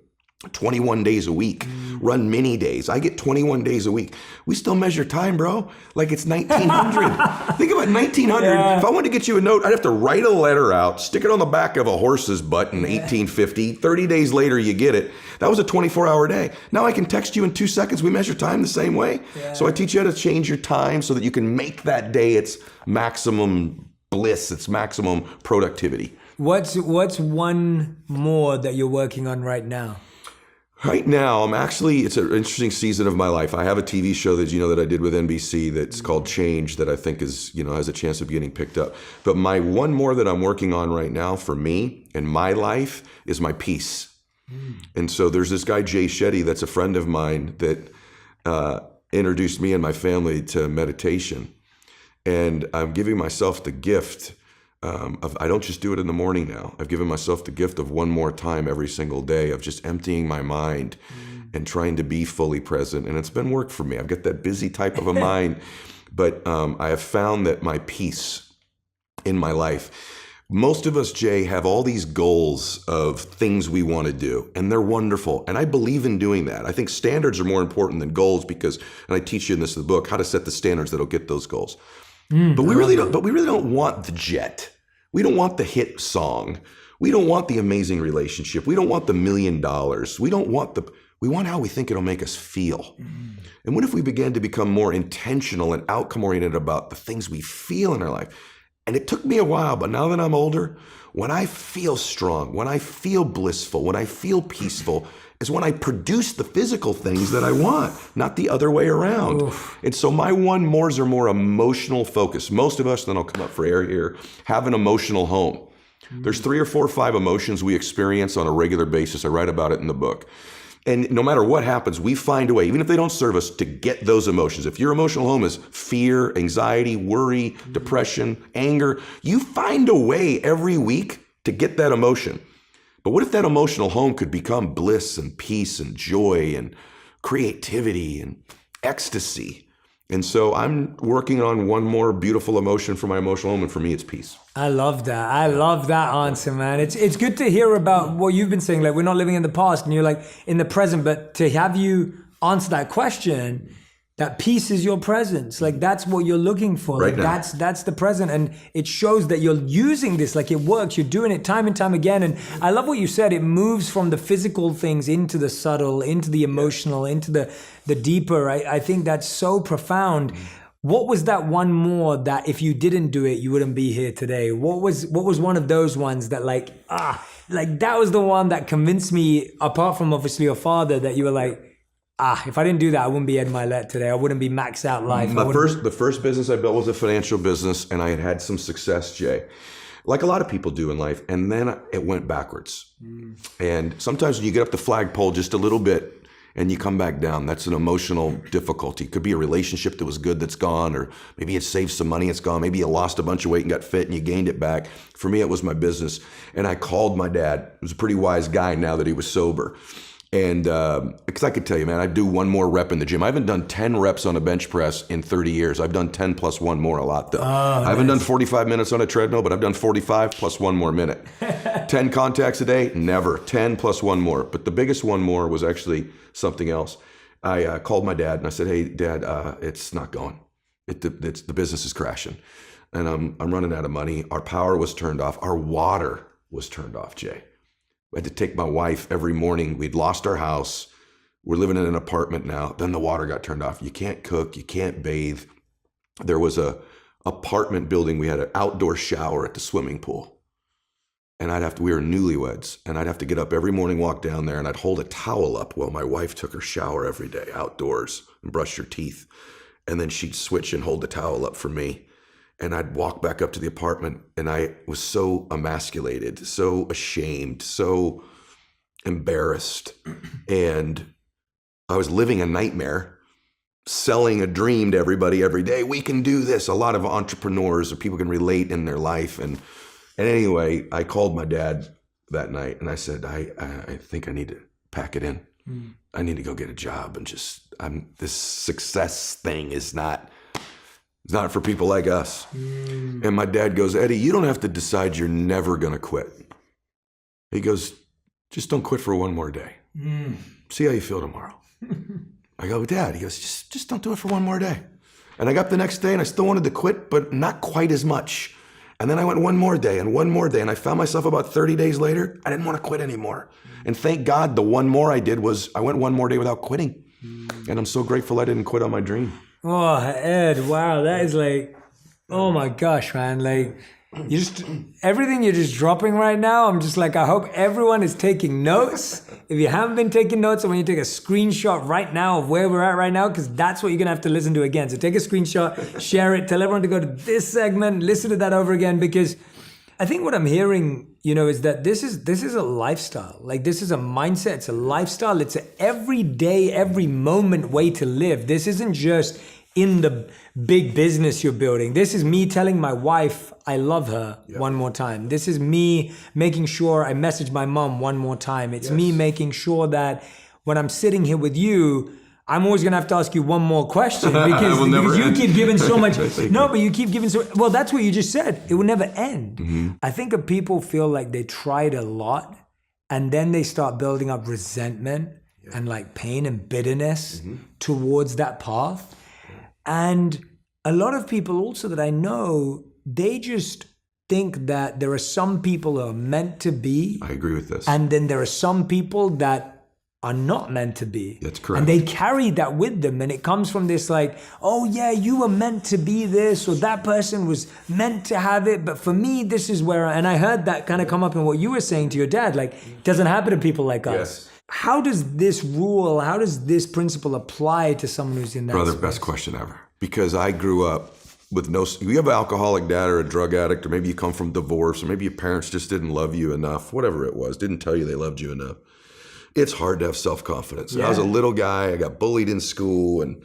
[SPEAKER 1] 21 days a week, run mini days. I get 21 days a week. We still measure time, bro, like it's 1900. Think about 1900. Yeah. If I wanted to get you a note, I'd have to write a letter out, stick it on the back of a horse's butt in 1850. 30 days later, you get it. That was a 24-hour day. Now I can text you in 2 seconds. We measure time the same way. Yeah. So I teach you how to change your time so that you can make that day its maximum bliss, its maximum productivity.
[SPEAKER 9] What's one more that you're working on right now?
[SPEAKER 1] Right now, it's an interesting season of my life. I have a TV show that I did with NBC that's called Change that I think is, has a chance of getting picked up. But my one more that I'm working on right now for me in my life is my peace. And so there's this guy, Jay Shetty, that's a friend of mine that introduced me and my family to meditation. And I'm giving myself the gift I don't just do it in the morning now. I've given myself the gift of one more time every single day of just emptying my mind and trying to be fully present. And it's been work for me. I've got that busy type of a mind, but I have found that my peace in my life,
[SPEAKER 2] most of us, Jay, have all these goals of things we want to do, and they're wonderful. And I believe in doing that. I think standards are more important than goals because, and I teach you in this in the book, how to set the standards that'll get those goals. But we really don't want the jet. We don't want the hit song. We don't want the amazing relationship. We don't want the $1 million. We want how we think it'll make us feel. And what if we began to become more intentional and outcome oriented about the things we feel in our life? And it took me a while, but now that I'm older, when I feel strong, when I feel blissful, when I feel peaceful, is when I produce the physical things that I want, not the other way around. Oof. And so my one mores are more emotional focus. Most of us, then I'll come up for air here, have an emotional home. There's 3 or 4 or 5 emotions we experience on a regular basis. I write about it in the book. And no matter what happens, we find a way, even if they don't serve us, to get those emotions. If your emotional home is fear, anxiety, worry, depression, anger, you find a way every week to get that emotion. But what if that emotional home could become bliss and peace and joy and creativity and ecstasy? And so I'm working on one more beautiful emotion for my emotional home, and for me, it's peace.
[SPEAKER 9] I love that. I love that answer, man. It's good to hear about what you've been saying. Like, we're not living in the past, and you're like in the present. But to have you answer that question, that peace is your presence. Like, that's what you're looking for.
[SPEAKER 2] Right
[SPEAKER 9] like,
[SPEAKER 2] now.
[SPEAKER 9] that's the present, and it shows that you're using this. Like, it works. You're doing it time and time again. And I love what you said. It moves from the physical things into the subtle, into the emotional, into the deeper. I think that's so profound. What was that one more that if you didn't do it, you wouldn't be here today? What was one of those ones that like that was the one that convinced me, apart from obviously your father, that you were like, if I didn't do that, I wouldn't be Ed Mylett today. I wouldn't be maxed out life.
[SPEAKER 2] The first business I built was a financial business, and I had some success, Jay, like a lot of people do in life. And then it went backwards. And sometimes when you get up the flagpole just a little bit, and you come back down, that's an emotional difficulty. It could be a relationship that was good that's gone, or maybe you saved some money, it's gone. Maybe you lost a bunch of weight and got fit and you gained it back. For me, it was my business. And I called my dad. He was a pretty wise guy now that he was sober. And because I could tell you, man, I'd do one more rep in the gym. I haven't done 10 reps on a bench press in 30 years. I've done 10 plus one more a lot, though. I haven't done 45 minutes on a treadmill, but I've done 45 plus one more minute. 10 contacts a day? Never. 10 plus one more. But the biggest one more was actually something else. I called my dad and I said, hey, Dad, it's not going. The business is crashing. And I'm running out of money. Our power was turned off. Our water was turned off, Jay. I had to take my wife every morning. We'd lost our house. We're living in an apartment now. Then the water got turned off. You can't cook. You can't bathe. There was a apartment building. We had an outdoor shower at the swimming pool. And we were newlyweds. And I'd have to get up every morning, walk down there, and I'd hold a towel up while my wife took her shower every day outdoors and brushed her teeth. And then she'd switch and hold the towel up for me. And I'd walk back up to the apartment, and I was so emasculated, so ashamed, so embarrassed. And I was living a nightmare, selling a dream to everybody every day. We can do this. A lot of entrepreneurs or people can relate in their life. And anyway, I called my dad that night, and I said, I think I need to pack it in. I need to go get a job, and this success thing is not... It's not for people like us. And my dad goes, Eddie, you don't have to decide you're never going to quit. He goes, just don't quit for one more day. See how you feel tomorrow. I go, Dad, he goes, just don't do it for one more day. And I got up the next day and I still wanted to quit, but not quite as much. And then I went one more day. And I found myself about 30 days later, I didn't want to quit anymore. And thank God the one more I did was I went one more day without quitting. And I'm so grateful I didn't quit on my dream.
[SPEAKER 9] Oh, Ed, wow, that is like, oh my gosh, man. Like, everything you're just dropping right now, I'm just like, I hope everyone is taking notes. If you haven't been taking notes, I want you to take a screenshot right now of where we're at right now, because that's what you're going to have to listen to again. So take a screenshot, share it, tell everyone to go to this segment, listen to that over again, because I think what I'm hearing, is that this is a lifestyle. Like, this is a mindset. It's a lifestyle. It's an everyday, every moment way to live. This isn't just in the big business you're building. This is me telling my wife I love her one more time. This is me making sure I message my mom one more time. It's me making sure that when I'm sitting here with you, I'm always going to have to ask you one more question because,
[SPEAKER 1] will never
[SPEAKER 9] because you
[SPEAKER 1] end.
[SPEAKER 9] keep giving so much. No, but you keep giving so. Well, that's what you just said. It will never end. I think if people feel like they tried a lot and then they start building up resentment and like pain and bitterness towards that path. And a lot of people also that I know, they just think that there are some people who are meant to be.
[SPEAKER 1] I agree with this.
[SPEAKER 9] And then there are some people that are not meant to be.
[SPEAKER 1] That's correct.
[SPEAKER 9] And they carry that with them. And it comes from this like, oh yeah, you were meant to be this, or that person was meant to have it. But for me, this is where, and I heard that kind of come up in what you were saying to your dad, like, it doesn't happen to people like us.
[SPEAKER 1] Yes.
[SPEAKER 9] How does this rule, how does this principle apply to someone who's in that
[SPEAKER 1] Brother,
[SPEAKER 9] space?
[SPEAKER 1] best question ever. Because I grew up with you have an alcoholic dad or a drug addict, or maybe you come from divorce, or maybe your parents just didn't love you enough, whatever it was, didn't tell you they loved you enough. It's hard to have self-confidence. I was a little guy, I got bullied in school, and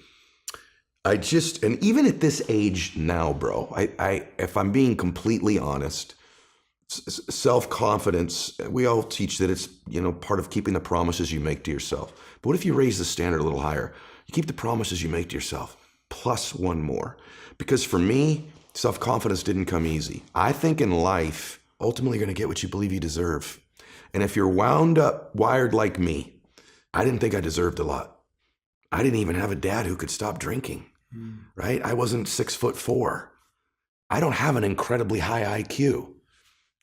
[SPEAKER 1] and even at this age now, bro, I if I'm being completely honest, self-confidence, we all teach that it's, part of keeping the promises you make to yourself. But what if you raise the standard a little higher? You keep the promises you make to yourself, plus one more. Because for me, self-confidence didn't come easy. I think in life, ultimately you're gonna get what you believe you deserve. And if you're wired like me, I didn't think I deserved a lot. I didn't even have a dad who could stop drinking, right? I wasn't 6'4". I don't have an incredibly high IQ.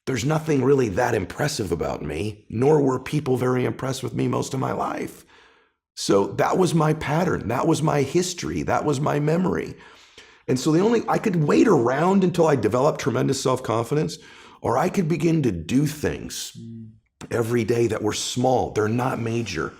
[SPEAKER 1] There's nothing really that impressive about me, nor were people very impressed with me most of my life. So that was my pattern. That was my history. That was my memory. And so I could wait around until I developed tremendous self-confidence, or I could begin to do things every day that were small. They're not major.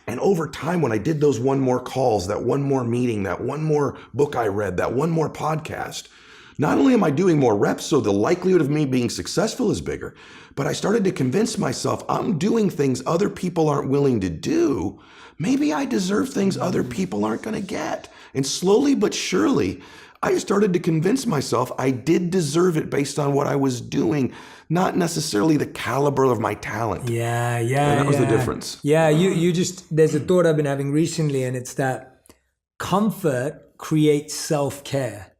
[SPEAKER 1] And over time, when I did those one more calls, that one more meeting, that one more book I read, that one more podcast, not only am I doing more reps, so the likelihood of me being successful is bigger, but I started to convince myself I'm doing things other people aren't willing to do. Maybe I deserve things other people aren't going to get. And slowly but surely, I started to convince myself I did deserve it based on what I was doing, not necessarily the caliber of my talent.
[SPEAKER 9] Yeah.
[SPEAKER 1] And that was the difference.
[SPEAKER 9] Yeah, there's a thought I've been having recently, and it's that comfort creates self-care,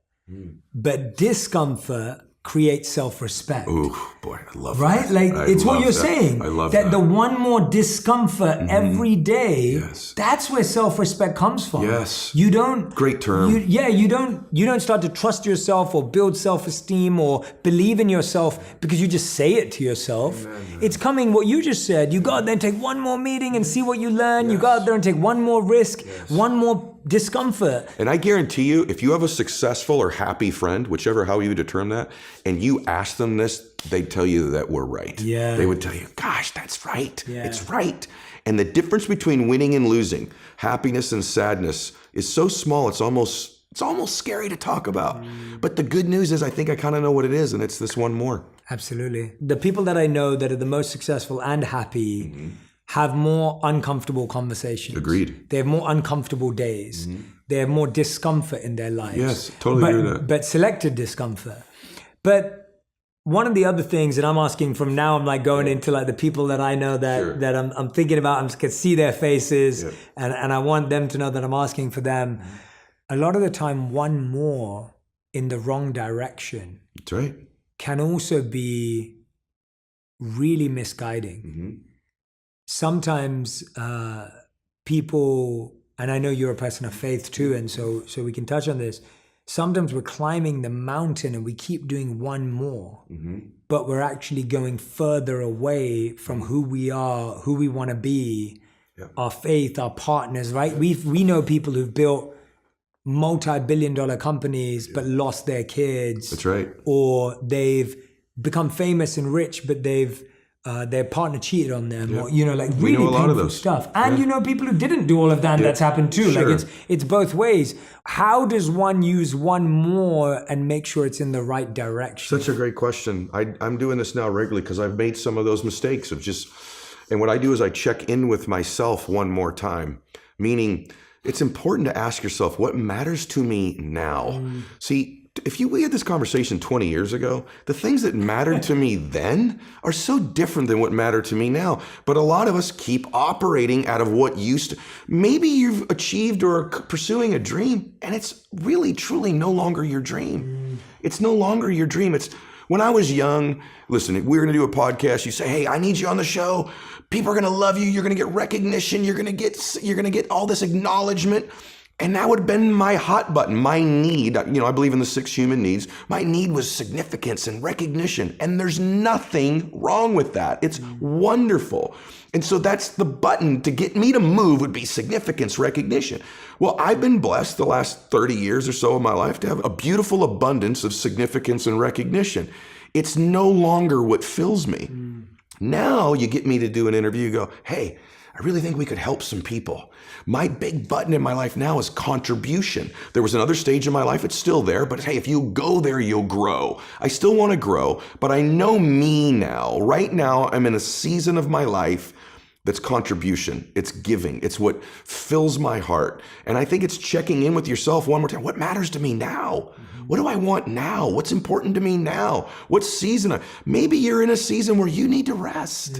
[SPEAKER 9] but discomfort creates self-respect.
[SPEAKER 1] Ooh, boy, I love
[SPEAKER 9] right?
[SPEAKER 1] that.
[SPEAKER 9] Like, it's what you're
[SPEAKER 1] that.
[SPEAKER 9] saying.
[SPEAKER 1] I love
[SPEAKER 9] that. The one more discomfort every day, that's where self-respect comes from.
[SPEAKER 1] Yes.
[SPEAKER 9] You don't...
[SPEAKER 1] Great term.
[SPEAKER 9] You don't start to trust yourself or build self-esteem or believe in yourself because you just say it to yourself. It's coming, what you just said. You go out there and take one more meeting and see what you learn. You go out there and take one more risk, one more discomfort.
[SPEAKER 1] And I guarantee you, if you have a successful or happy friend, how you determine that, and you ask them this, they'd tell you that we're right.
[SPEAKER 9] Yeah.
[SPEAKER 1] They would tell you, gosh, that's right.
[SPEAKER 9] Yeah.
[SPEAKER 1] It's right. And the difference between winning and losing, happiness and sadness, is so small, it's almost scary to talk about. But the good news is I think I kind of know what it is, and it's this one more.
[SPEAKER 9] Absolutely. The people that I know that are the most successful and happy have more uncomfortable conversations.
[SPEAKER 1] Agreed.
[SPEAKER 9] They have more uncomfortable days. They have more discomfort in their lives.
[SPEAKER 1] Yes, totally agree with that.
[SPEAKER 9] But selected discomfort. But one of the other things that I'm asking from now, I'm like going into like the people that I know that I'm thinking about, I can see their faces and I want them to know that I'm asking for them. A lot of the time, one more in the wrong direction
[SPEAKER 1] That's right.
[SPEAKER 9] can also be really misguiding. Sometimes people, and I know you're a person of faith too, and so we can touch on this. Sometimes we're climbing the mountain and we keep doing one more, but we're actually going further away from who we are, who we want to be, our faith, our partners, right? We know people who've built multi-billion-dollar companies but lost their kids.
[SPEAKER 1] That's right.
[SPEAKER 9] Or they've become famous and rich, but their partner cheated on them, or like
[SPEAKER 1] We
[SPEAKER 9] really
[SPEAKER 1] know a lot of
[SPEAKER 9] painful
[SPEAKER 1] those.
[SPEAKER 9] stuff. And people who didn't do all of that, and that's happened too.
[SPEAKER 1] Sure.
[SPEAKER 9] Like it's both ways. How does one use one more and make sure it's in the right direction?
[SPEAKER 1] Such a great question. I'm doing this now regularly because I've made some of those mistakes and what I do is I check in with myself one more time, meaning it's important to ask yourself, what matters to me now? See,
[SPEAKER 2] if we had this conversation 20 years ago, the things that mattered to me then are so different than what matter to me now. But a lot of us keep operating out of what used to. Maybe you've achieved or are pursuing a dream, and it's really, truly no longer your dream. It's no longer your dream. It's when I was young, listen, if we were going to do a podcast, you say, hey, I need you on the show. People are going to love you. You're going to get recognition. You're going to get all this acknowledgement. And that would have been my hot button, my need. You know, I believe in the 6 human needs. My need was significance and recognition. And there's nothing wrong with that. It's wonderful. And so that's the button to get me to move would be significance, recognition. Well, I've been blessed the last 30 years or so of my life to have a beautiful abundance of significance and recognition. It's no longer what fills me. Now you get me to do an interview, you go, hey, I really think we could help some people. My big button in my life now is contribution. There was another stage in my life, it's still there, but hey, if you go there, you'll grow. I still want to grow, but I know me now. Right now, I'm in a season of my life that's contribution. It's giving. It's what fills my heart. And I think it's checking in with yourself one more time. What matters to me now? What do I want now? What's important to me now? What season? Maybe you're in a season where you need to rest.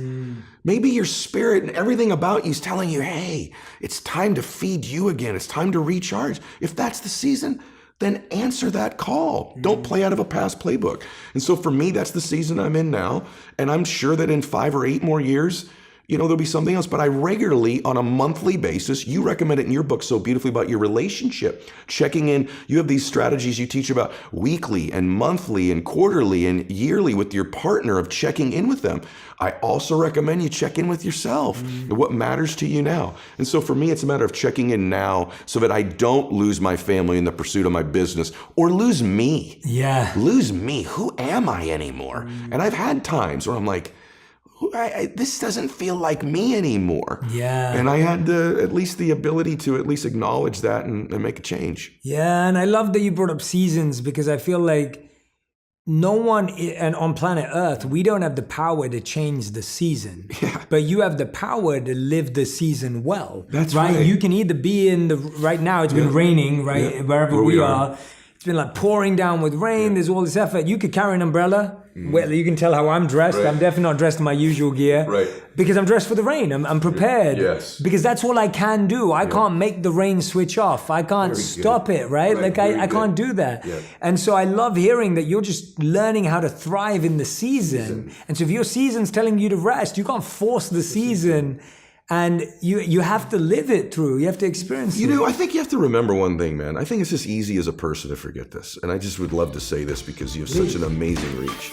[SPEAKER 2] Maybe your spirit and everything about you is telling you, hey, it's time to feed you again. It's time to recharge. If that's the season, then answer that call. Don't play out of a past playbook. And so for me, that's the season I'm in now. And I'm sure that in 5 or 8 more years, you know, there'll be something else. But I regularly, on a monthly basis, you recommend it in your book so beautifully about your relationship, checking in. You have these strategies you teach about weekly and monthly and quarterly and yearly with your partner of checking in with them. I also recommend you check in with yourself and what matters to you now. And so for me, it's a matter of checking in now so that I don't lose my family in the pursuit of my business or lose me.
[SPEAKER 9] Yeah.
[SPEAKER 2] Lose me. Who am I anymore? And I've had times where I'm like, this doesn't feel like me anymore.
[SPEAKER 9] Yeah.
[SPEAKER 2] And I had at least the ability to at least acknowledge that and make a change.
[SPEAKER 9] Yeah, and I love that you brought up seasons because I feel like no one and on planet Earth, we don't have the power to change the season.
[SPEAKER 2] Yeah.
[SPEAKER 9] But you have the power to live the season well.
[SPEAKER 2] That's right.
[SPEAKER 9] You can either be in right now, it's been raining, right?
[SPEAKER 2] Yeah.
[SPEAKER 9] Wherever we are. It's been like pouring down with rain. There's all this effort. You could carry an umbrella. Well, you can tell how I'm dressed.
[SPEAKER 2] Right.
[SPEAKER 9] I'm definitely not dressed in my usual gear.
[SPEAKER 2] Right.
[SPEAKER 9] Because I'm dressed for the rain. I'm prepared.
[SPEAKER 2] Yes.
[SPEAKER 9] Because that's all I can do. I can't make the rain switch off. I can't stop it, right? Like I can't do that.
[SPEAKER 2] Yeah.
[SPEAKER 9] And so I love hearing that you're just learning how to thrive in the season. And so if your season's telling you to rest, you can't force the season. And you have to live it through. You have to experience it.
[SPEAKER 2] You know, I think you have to remember one thing, man. I think it's just easy as a person to forget this. And I just would love to say this because you have such an amazing reach.